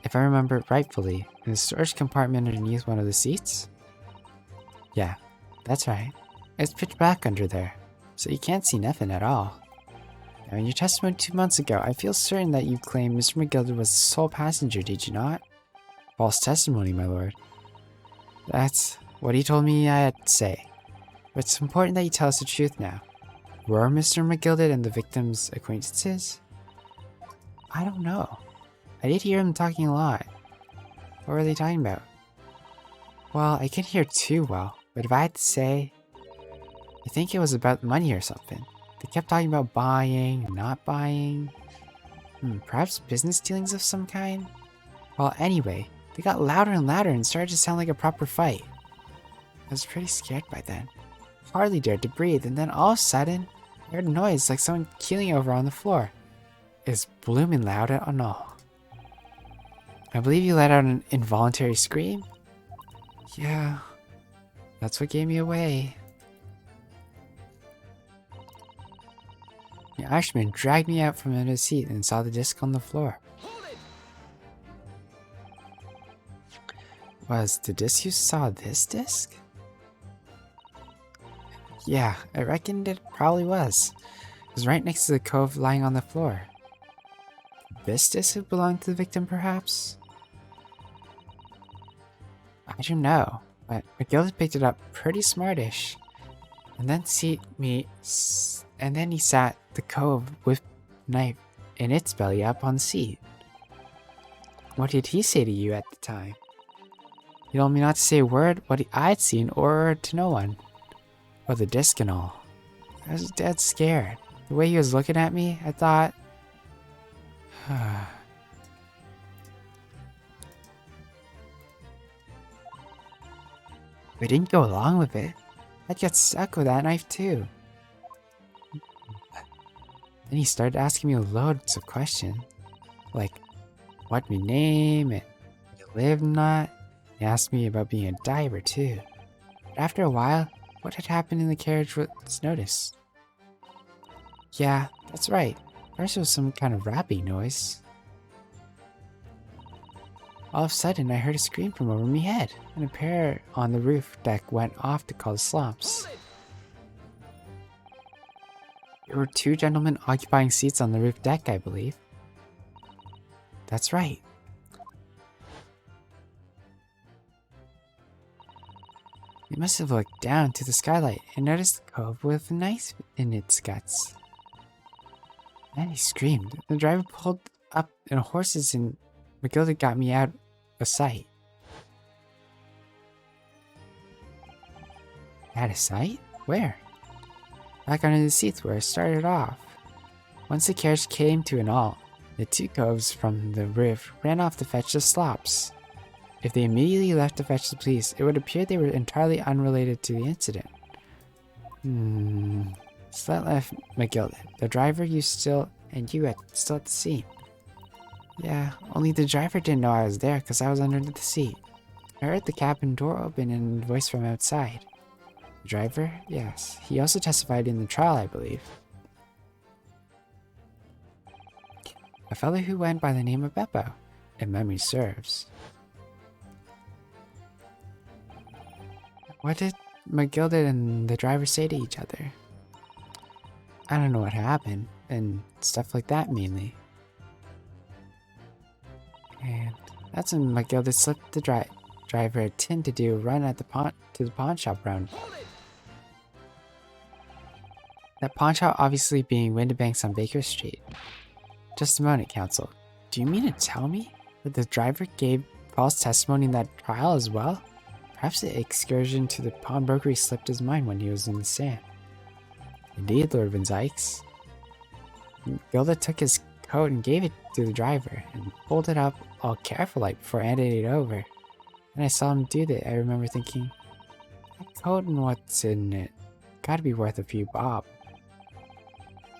If I remember rightfully, in the storage compartment underneath one of the seats? Yeah, that's right. It's pitch black under there, so you can't see nothing at all. Now, in your testimony 2 months ago, I feel certain that you claimed Mr. McGilder was the sole passenger, did you not? False testimony, my lord. That's what he told me I had to say. But it's important that you tell us the truth now. Were Mr. McGilder and the victim's acquaintances? I don't know. I did hear him talking a lot. What were they talking about? Well, I can't hear too well, but if I had to say, I think it was about money or something. They kept talking about buying and not buying. Perhaps business dealings of some kind? Well, anyway, they got louder and louder and started to sound like a proper fight. I was pretty scared by then. Hardly dared to breathe, and then all of a sudden, I heard a noise like someone keeling over on the floor. It's blooming loud and all. I believe you let out an involuntary scream? Yeah, that's what gave me away. The Irishman dragged me out from under the seat and saw the disc on the floor. Was the disc you saw this disc? Yeah, I reckoned it probably was. It was right next to the cove lying on the floor. This disc would belong to the victim, perhaps? I don't know, but McGilder picked it up pretty smartish. And then he sat the cove with knife in its belly up on the seat. What did he say to you at the time? He told me not to say a word what I'd seen or to no one. Or the disc and all. I was dead scared. The way he was looking at me, I thought... We didn't go along with it. I'd get stuck with that knife too. Then he started asking me loads of questions. Like, what my name and where you live and not. He asked me about being a diver too. But after a while, what had happened in the carriage was noticed. Yeah, that's right. First it was some kind of rapping noise. All of a sudden, I heard a scream from over me head, and a pair on the roof deck went off to call the slumps. There were 2 gentlemen occupying seats on the roof deck, I believe. That's right. They must have looked down to the skylight and noticed the cove with a knife in its guts. Then he screamed. The driver pulled up in horses and McGilder got me out of sight. Out of sight? Where? Back under the seats where I started off. Once the carriage came to an halt, the 2 coves from the roof ran off to fetch the slops. If they immediately left to fetch the police, it would appear they were entirely unrelated to the incident. So that left McGilder, the driver you still at the scene. Yeah, only the driver didn't know I was there because I was under the seat. I heard the cabin door open and a voice from outside. The driver? Yes. He also testified in the trial, I believe. A fellow who went by the name of Beppo, if memory serves. What did McGilder and the driver say to each other? I don't know what happened, and stuff like that mainly. And that's when McGilder slipped the driver a tin to do a run at the pawn shop round. That pawn shop obviously being Windibanks on Baker Street. Just a moment, counsel. Do you mean to tell me that the driver gave false testimony in that trial as well? Perhaps the excursion to the pawnbrokery slipped his mind when he was in the sand. Indeed, Lord Van Zykes. Gilda took his coat and gave it to the driver and pulled it up all careful like before handing it over. And I saw him do that. I remember thinking, that coat and what's in it gotta be worth a few bob.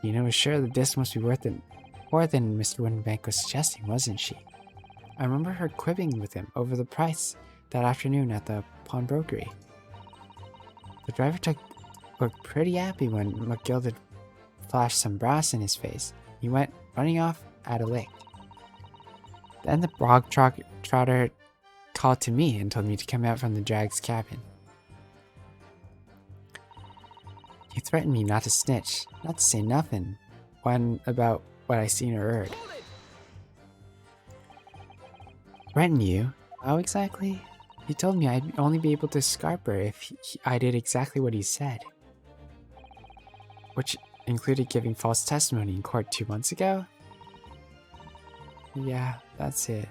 Tina was sure the disc must be worth it more than Mr. Winbank was suggesting, wasn't she? I remember her quibbling with him over the price that afternoon at the pawnbrokery. The driver looked pretty happy when McGill flashed some brass in his face. He went running off at a lick. Then the bog trotter called to me and told me to come out from the drag's cabin. He threatened me not to snitch, not to say nothing about what I seen or heard. Threaten you? How exactly? He told me I'd only be able to scarp her if I did exactly what he said. Which included giving false testimony in court 2 months ago? Yeah, that's it.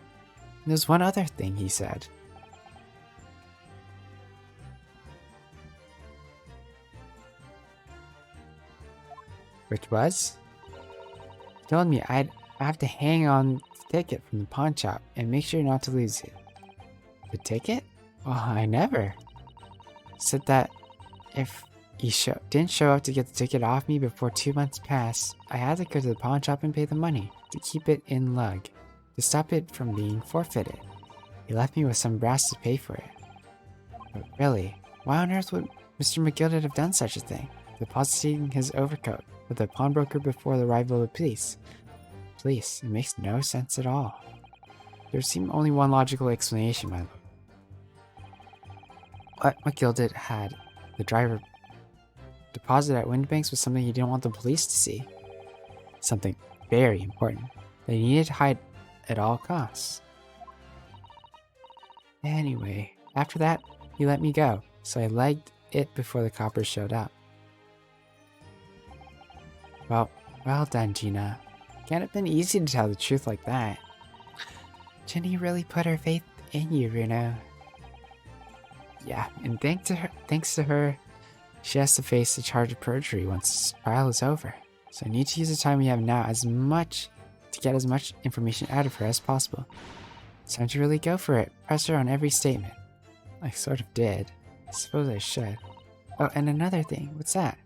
And there's one other thing he said. Which was? He told me I'd have to hang on the ticket from the pawn shop and make sure not to lose it. The ticket? Well, I never. Said that if he didn't show up to get the ticket off me before 2 months passed, I had to go to the pawn shop and pay the money to keep it in lug, to stop it from being forfeited. He left me with some brass to pay for it. But really, why on earth would Mr. McGilded have done such a thing? Depositing his overcoat with the pawnbroker before the arrival of the police. It makes no sense at all. There seemed only one logical explanation, my lord. What McGilded had the driver deposit at Windbanks was something he didn't want the police to see. Something very important that he needed to hide at all costs. Anyway, after that, he let me go, so I legged it before the coppers showed up. Well done, Gina. Can't have been easy to tell the truth like that. Jenny really put her faith in you, Runo. Yeah, and thanks to her, she has to face the charge of perjury once the trial is over. So I need to use the time we have now to get as much information out of her as possible. It's time to really go for it. Press her on every statement. I sort of did. I suppose I should. Oh, and another thing. What's that?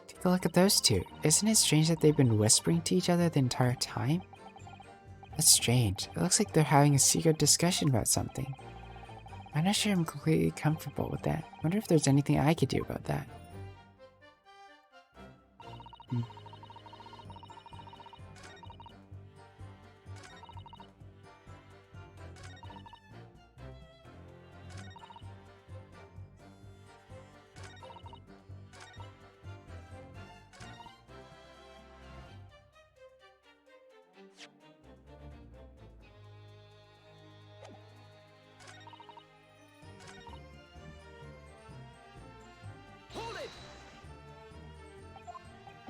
Take a look at those two. Isn't it strange that they've been whispering to each other the entire time? That's strange. It looks like they're having a secret discussion about something. I'm not sure I'm completely comfortable with that. Wonder if there's anything I could do about that.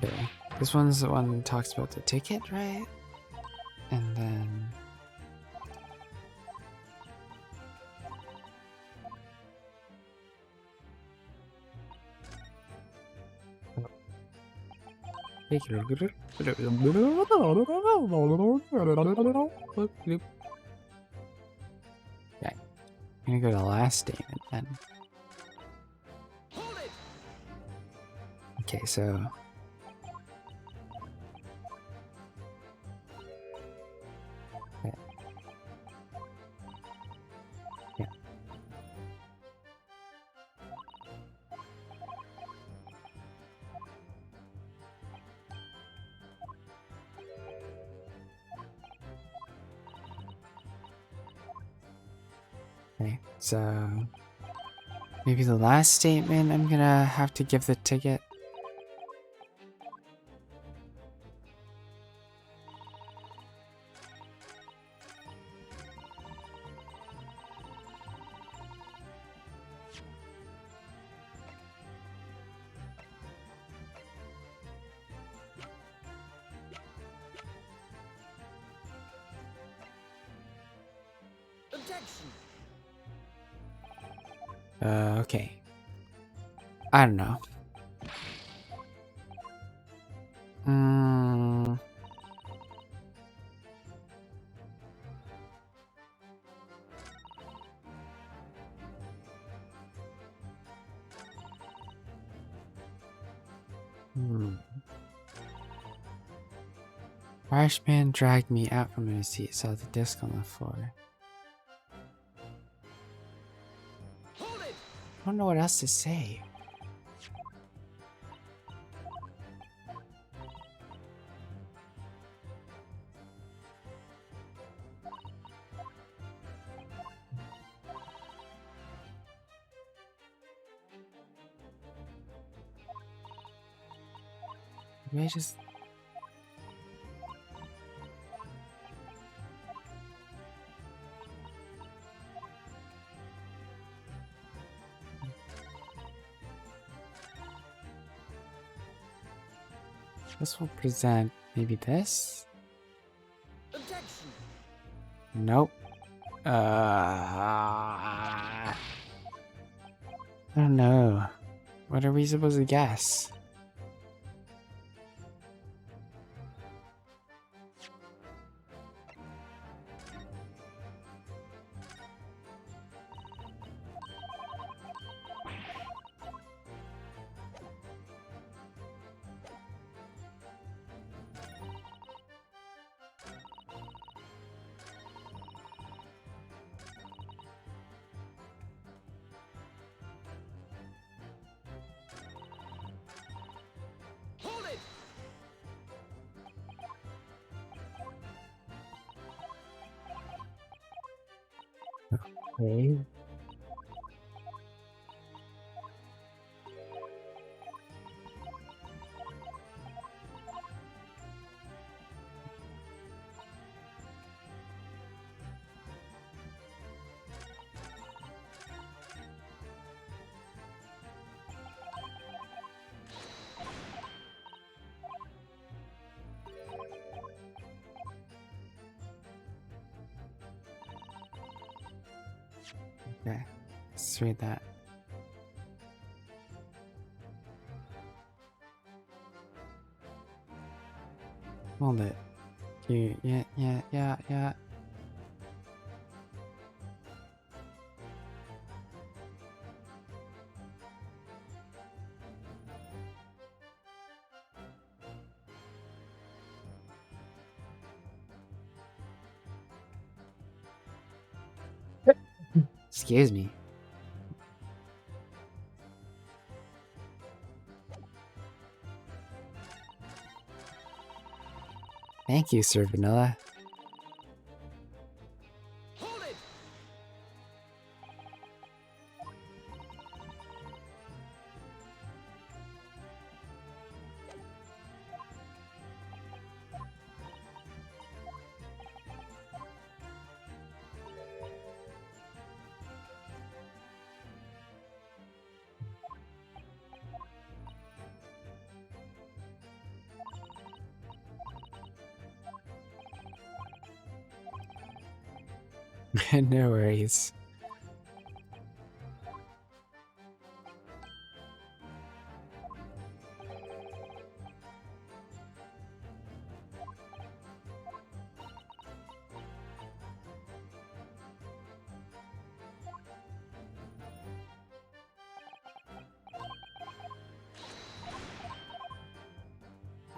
Okay. This one's the one that talks about the ticket, right? And then... Okay. I'm gonna go to the last statement then. Okay, so... Okay. Yeah. Okay, so... Maybe the last statement I'm gonna have to give the ticket. Objection. Okay. I don't know. Harsh man dragged me out from his seat, saw the disc on the floor. Hold it! I don't know what else to say. Maybe I just... This will present maybe this? Objection! Nope. I don't know. What are we supposed to guess? Hold it! Okay. Okay, let's read that. Hold it. Yeah. Excuse me. Thank you, Sir Vanilla. Hold it! No worries.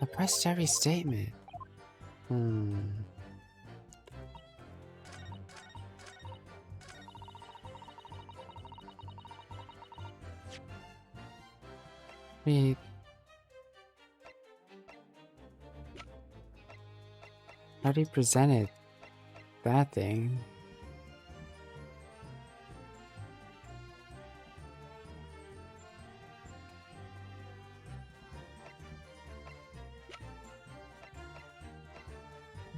I pressed every statement. We already presented that thing.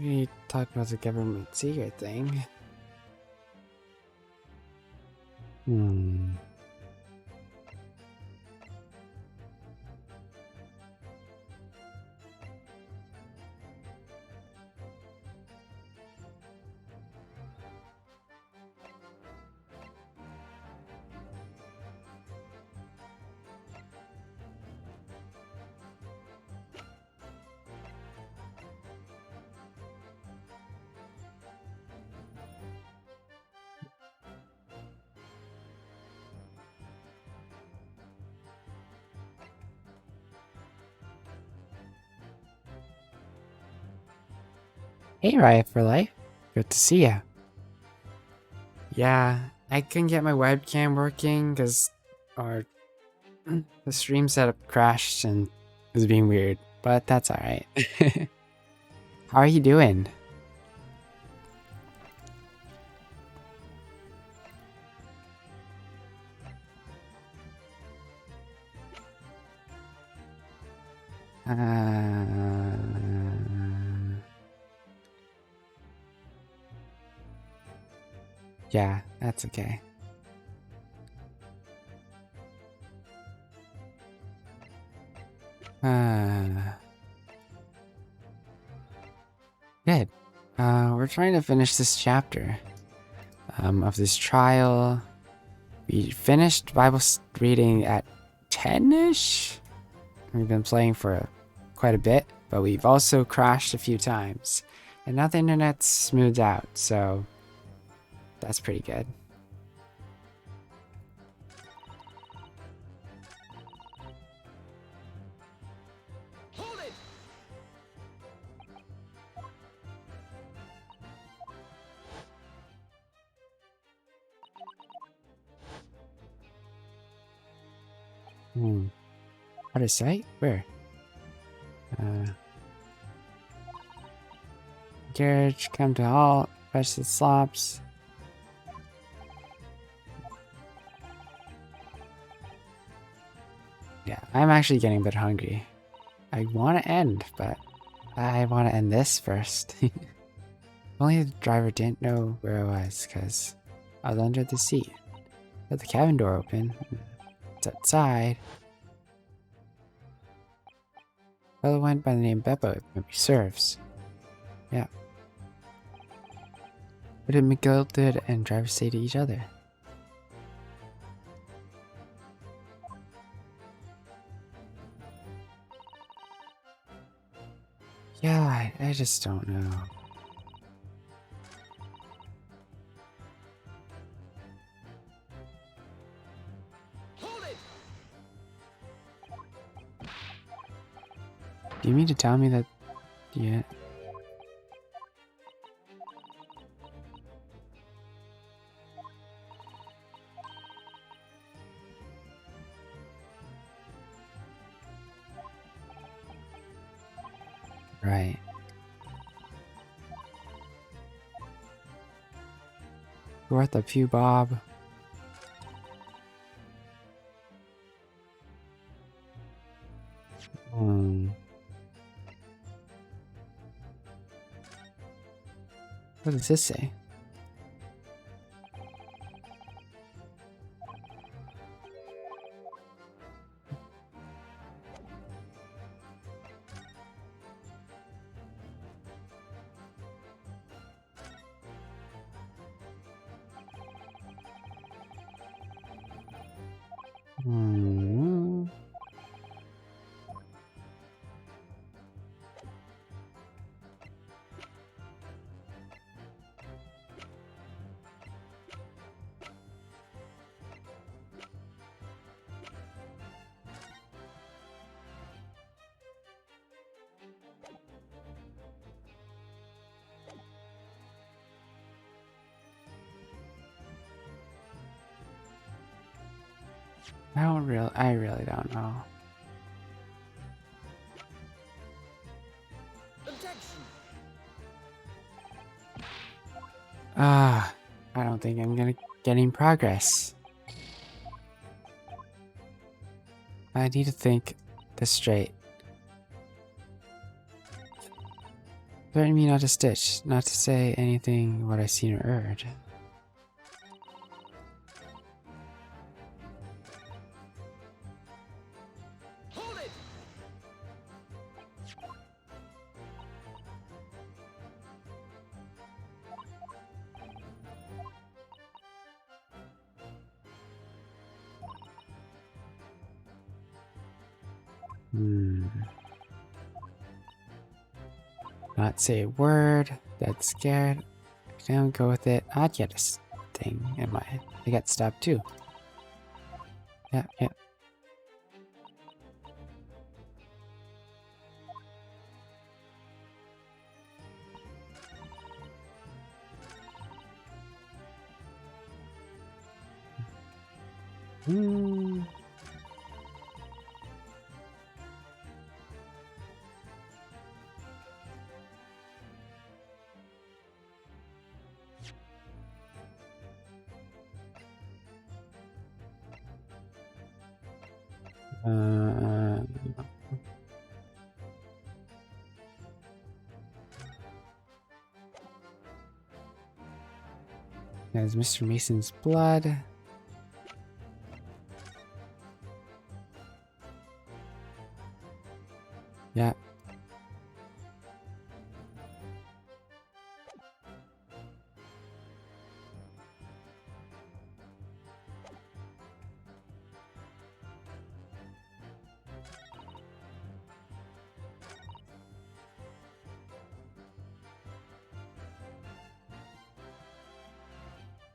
We talked about the government secret thing. Hey, Riot for Life. Good to see ya. Yeah, I couldn't get my webcam working because the stream setup crashed and was being weird, but that's alright. How are you doing? Yeah, that's okay. Good. We're trying to finish this chapter of this trial. We finished Bible reading at 10-ish. We've been playing for quite a bit, but we've also crashed a few times. And now the internet's smoothed out, so that's pretty good. Hold it! Out of sight? Where? Carriage, come to halt, fetch the slops. Yeah, I'm actually getting a bit hungry. I want to end, but I want to end this first. Only the driver didn't know where I was, because I was under the seat. Got the cabin door open. It's outside. Fellow went by the name Beppo, if memory serves. Yeah. What did McGilded and driver say to each other? Yeah, I just don't know. Hold it! Do you mean to tell me that... Yeah. Right. Worth a few bob. What does this say? I really don't know. Objection! I don't think I'm gonna get any progress. I need to think this straight. Threaten me not to stitch, not to say anything what I seen or heard. Hold it! Not say a word. Dead scared. Don't go with it. I'd get a thing in my. I got stabbed too. Yeah, yeah. Hmm. Uh, there's Mr. Mason's blood. Yeah.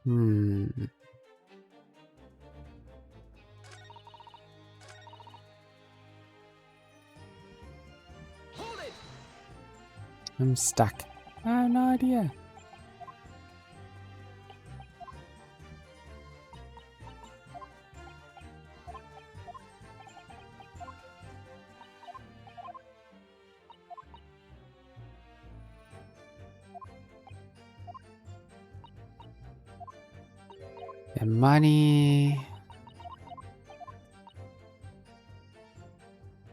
Hmm. Hold it! I'm stuck. I have no idea. The money.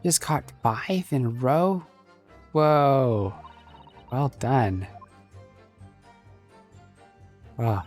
Just caught 5 in a row? Whoa. Well done. Wow.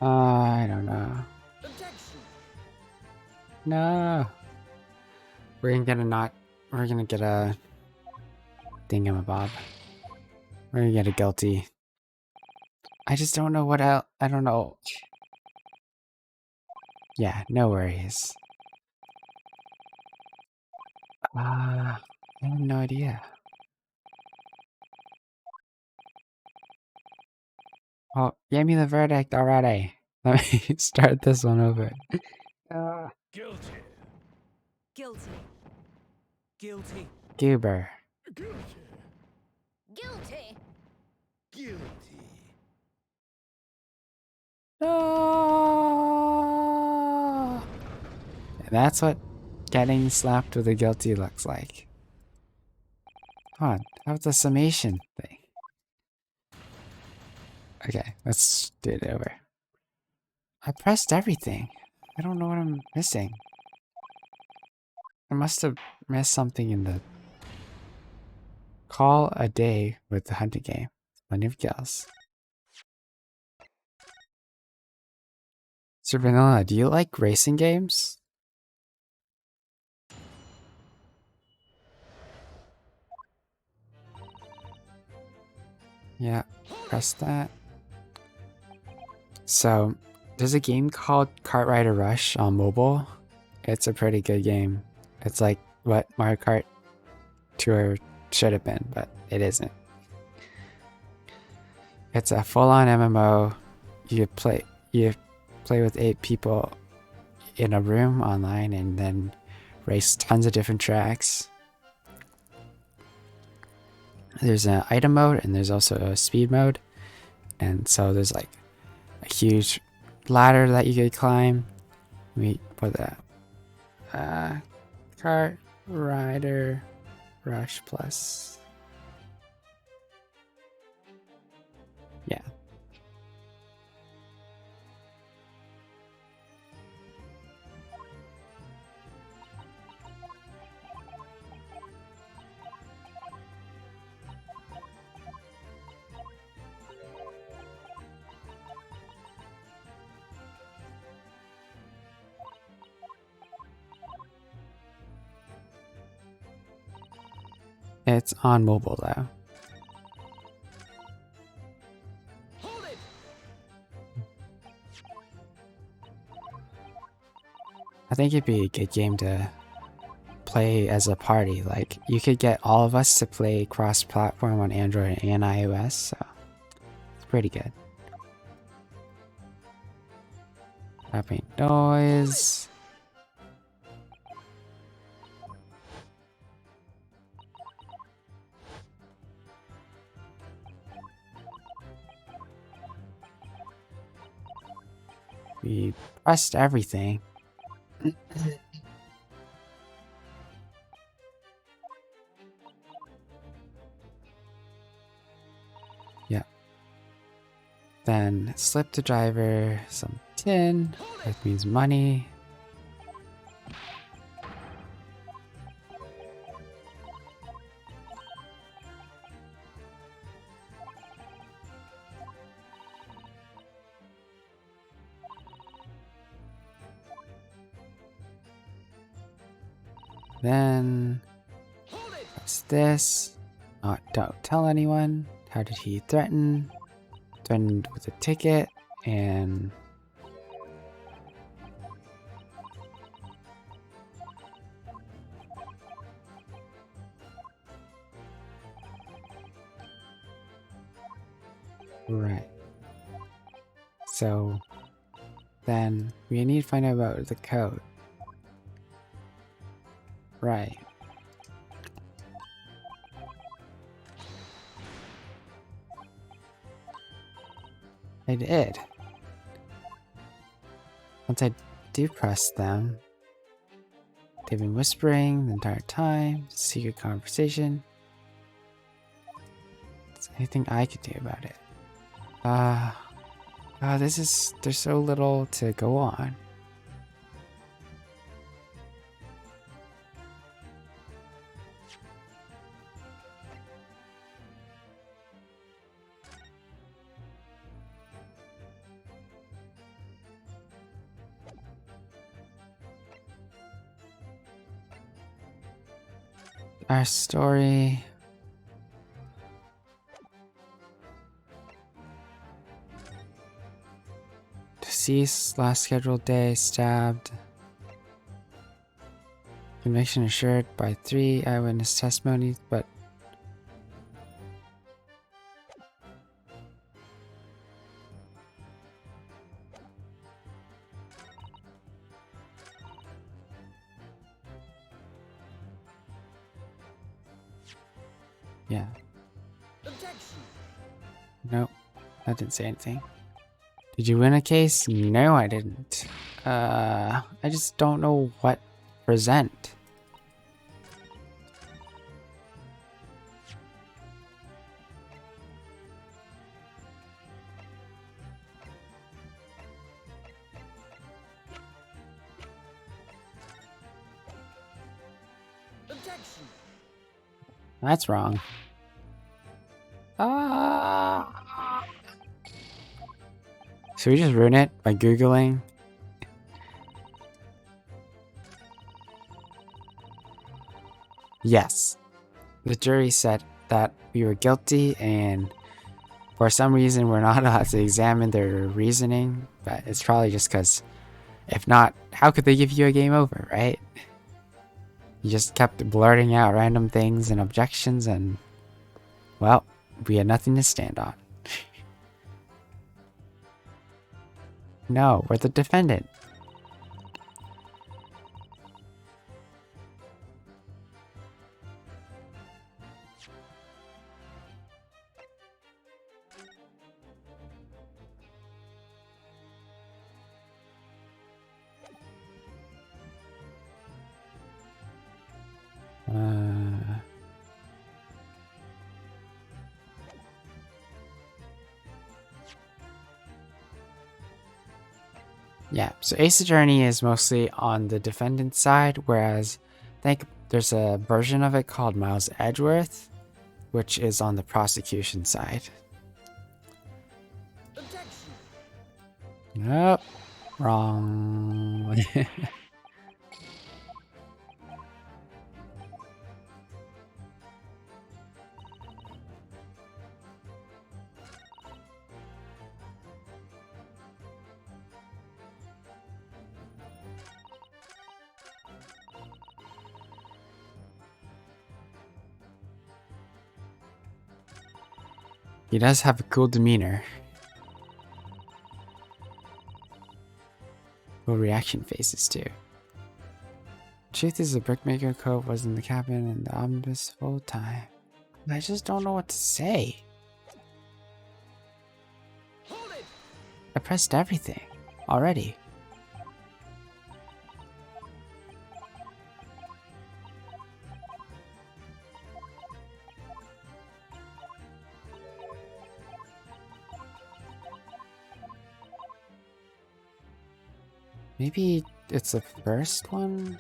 I don't know. Objection! No. We're gonna get a thingamabob. We're gonna get a guilty. I just don't know what else. I don't know. Yeah, no worries. I have no idea. Oh, give me the verdict already. Let me start this one over. Guilty. Guilty. Guilty. Goober. Guilty. Guilty. Guilty. No! That's what getting slapped with a guilty looks like. Come on, how about the summation thing? Okay, let's do it over. I pressed everything. I don't know what I'm missing. I must have missed something in the call a day with the hunting game. Plenty of kills. Sir Vanilla, do you like racing games? Yeah, press that. So, there's a game called Kart Rider Rush on mobile. It's a pretty good game. It's like what Mario Kart Tour should have been, but it isn't. It's a full-on MMO. You play with 8 people in a room online and then race tons of different tracks. There's an item mode and there's also a speed mode. And so there's like a huge ladder that you could climb. We put that. Kart Rider Rush Plus. Yeah. It's on mobile though. Hold it. I think it'd be a good game to play as a party. Like, you could get all of us to play cross-platform on Android and iOS, so it's pretty good. Tapping noise. We pressed everything. Yeah. Then slip the driver some tin. That means money. Then what's this? Don't tell anyone. How did he threaten? Threatened with a ticket and right. So then we need to find out about the code. Right. I did. Once I do press them, they've been whispering the entire time. Secret conversation. Is there anything I could do about it? There's so little to go on. Our story. Deceased, last scheduled day, stabbed. Conviction assured by 3 eyewitness testimonies, but yeah. Objection. Nope, that didn't say anything. Did you win a case? No, I didn't. I just don't know what to present. Objection. That's wrong. Should we just ruin it by Googling? Yes. The jury said that we were guilty, and for some reason we're not allowed to examine their reasoning, but it's probably just because if not, how could they give you a game over, right? You just kept blurting out random things and objections, and well, we had nothing to stand on. No, we're the defendant. Yeah, so Ace Attorney is mostly on the defendant's side, whereas I think there's a version of it called Miles Edgeworth, which is on the prosecution side. Objection. Nope, wrong. He does have a cool demeanor. Cool reaction faces too. Truth is, the Brickmaker Cove was in the cabin in the omnibus full time. I just don't know what to say. Hold it! I pressed everything already. Maybe it's the first one?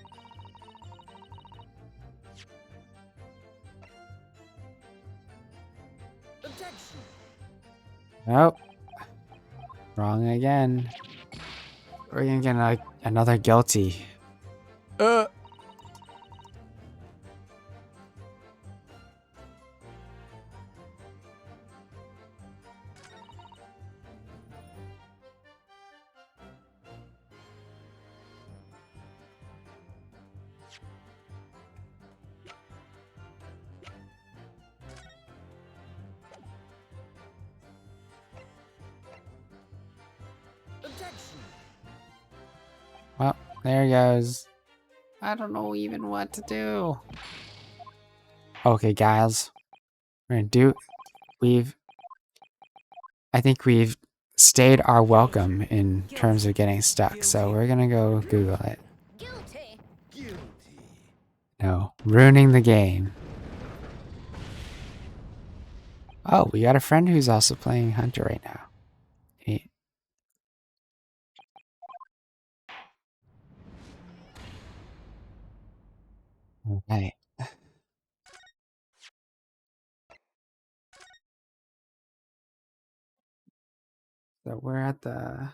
Objection! Nope. Wrong again. We're gonna get another guilty. Objection! Well, there goes. I don't know even what to do. Okay, guys. We're gonna do. I think we've stayed our welcome in terms of getting stuck, so we're gonna go Google it. Guilty. Guilty. No, ruining the game. Oh, we got a friend who's also playing Hunter right now. Hey. Alright. So we're at the...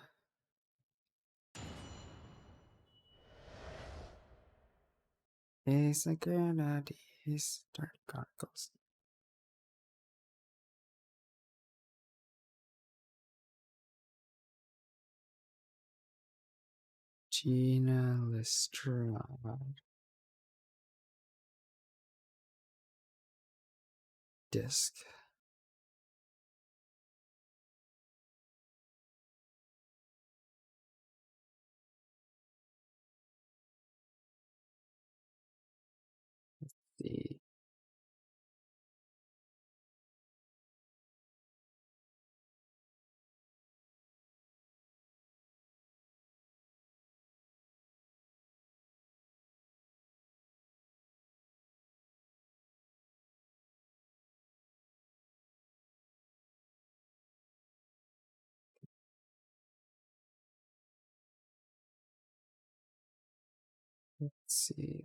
It's a Grenadiers Dark Chronicles. Gina Lestrade. Disc. See. Let's see.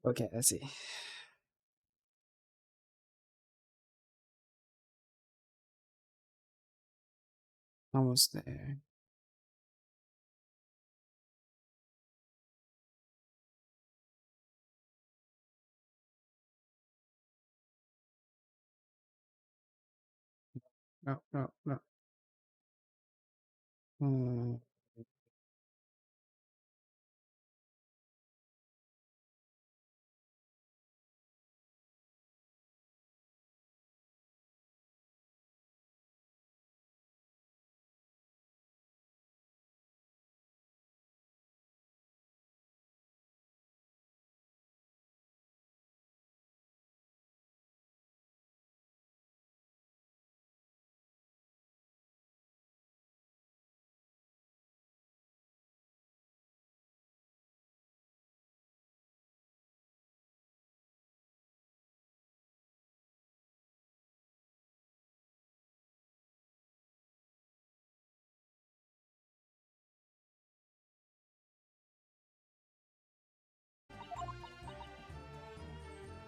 Okay, let's see. Almost there. No, no, no. Hmm.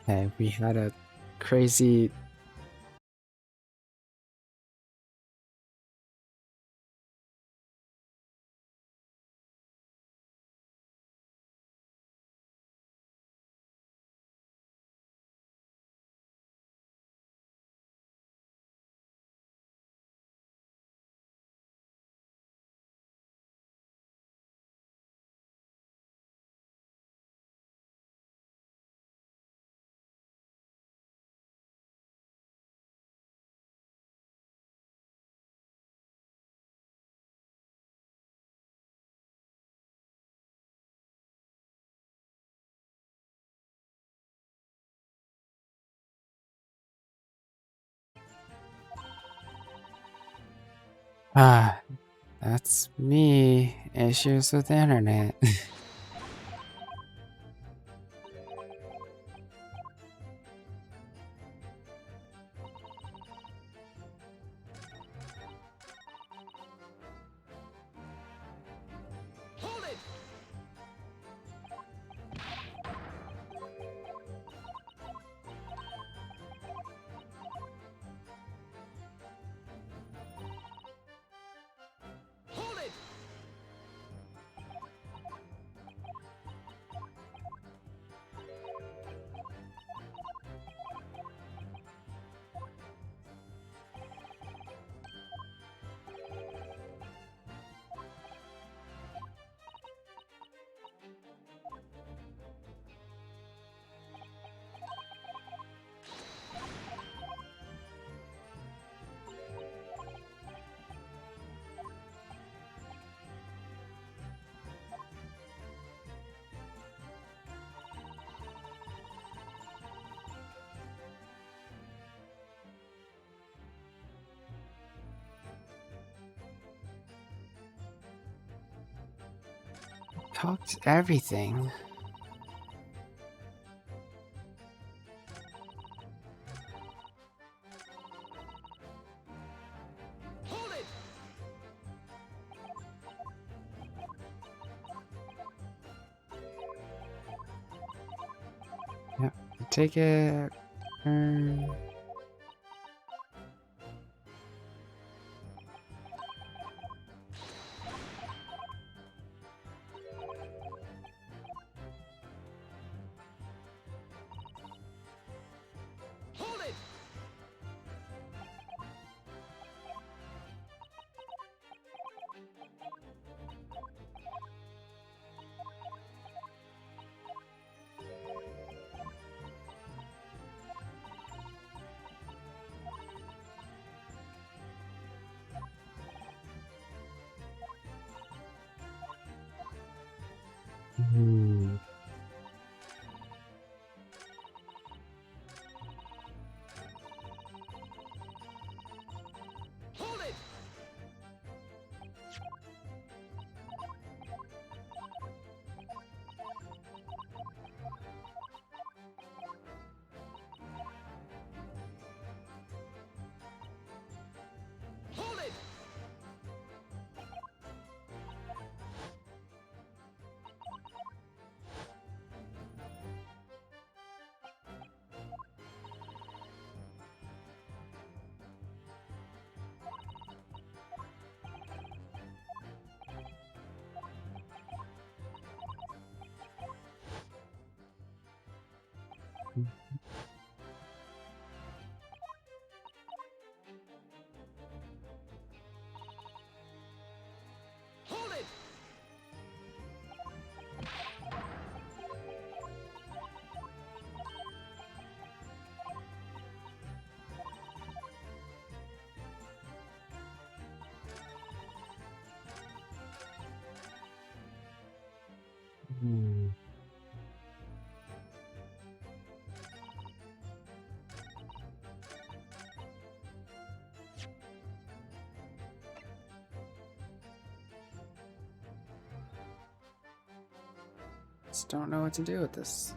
Hey, we had a crazy. Ah, that's me. Issues with the internet. Hold it! Hold it! Talked everything. Hold it! Yep. Take it. Hold it! Hmm. Hold it! Hold it! Hold it! Hmm. Just don't know what to do with this.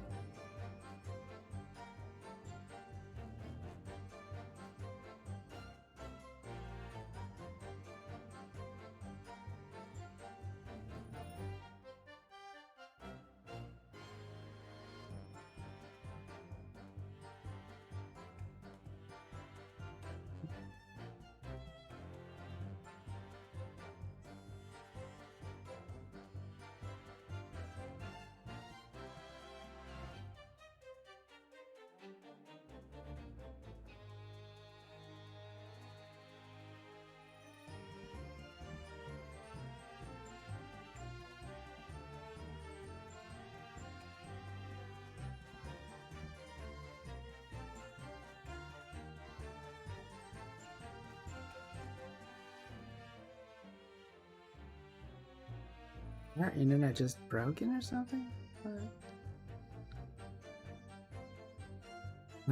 Our internet just broken or something? What?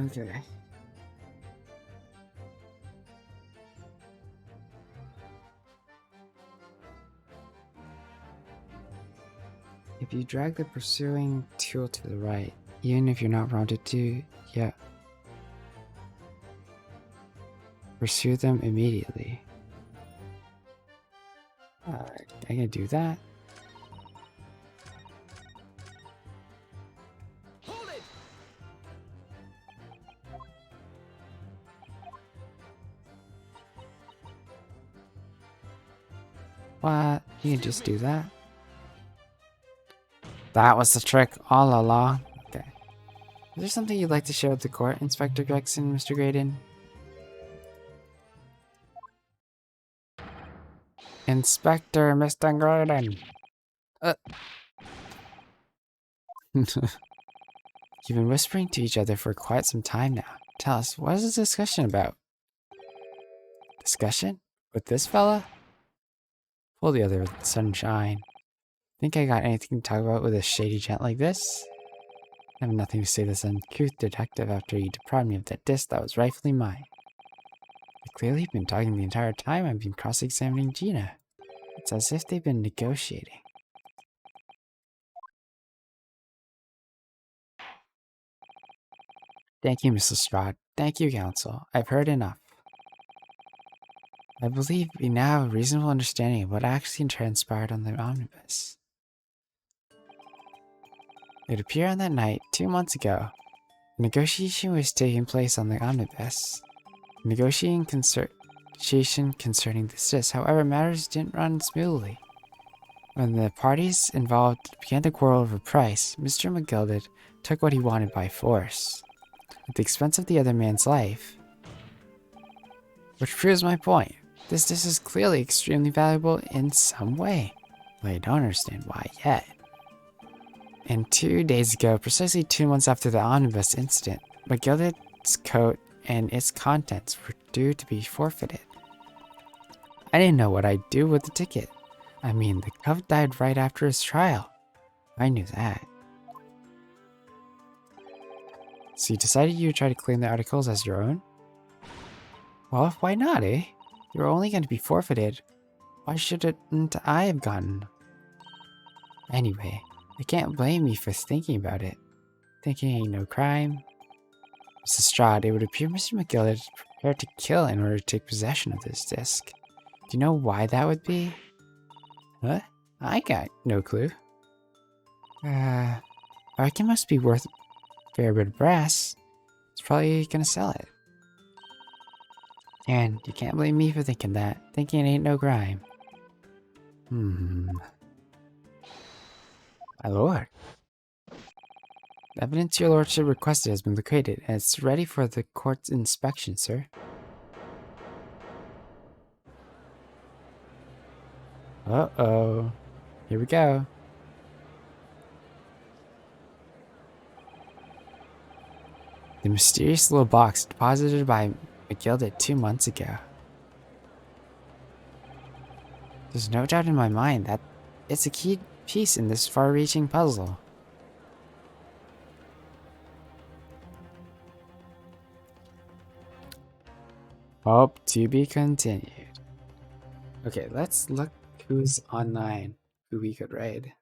Okay. If you drag the pursuing tool to the right, even if you're not prompted to, yeah. Pursue them immediately. I can do that. Hold it! What? You can just do that? That was the trick all along. Okay. Is there something you'd like to share with the court, Inspector Gregson, Mr. Graydon? Inspector, Mr. Graydon. You've been whispering to each other for quite some time now. Tell us, what is this discussion about? Discussion? With this fella? Pull the other with the sunshine. Think I got anything to talk about with a shady gent like this? I have nothing to say to this uncouth detective after he deprived me of that disc that was rightfully mine. I've clearly been talking the entire time I've been cross-examining Gina. It's as if they've been negotiating. Thank you, Mrs. Strahd. Thank you, Counsel. I've heard enough. I believe we now have a reasonable understanding of what actually transpired on the omnibus. It appeared on that night, 2 months ago. A negotiation was taking place on the omnibus. Negotiation concerning the disc, however, matters didn't run smoothly. When the parties involved began to quarrel over price, Mr. McGilded took what he wanted by force, at the expense of the other man's life. Which proves my point. This disc is clearly extremely valuable in some way, but I don't understand why yet. And 2 days ago, precisely 2 months after the omnibus incident, McGilded's coat and its contents were due to be forfeited. I didn't know what I'd do with the ticket. I mean, the cub died right after his trial. I knew that. So you decided you would try to claim the articles as your own? Well, why not, eh? You're only going to be forfeited. Why shouldn't I have gotten? Anyway, I can't blame you for thinking about it. Thinking ain't no crime. Mrs. Strahd, it would appear Mr. McGillard is prepared to kill in order to take possession of this disc. Do you know why that would be? What? I got no clue. I reckon it must be worth a fair bit of brass. It's probably gonna sell it. And you can't blame me for thinking that. Thinking ain't no crime. My lord. The evidence your lordship requested has been located, and it's ready for the court's inspection, sir. Uh-oh. Here we go. The mysterious little box deposited by McGilded 2 months ago. There's no doubt in my mind that it's a key piece in this far-reaching puzzle. Hope to be continued. Okay, let's look who's online, who we could raid.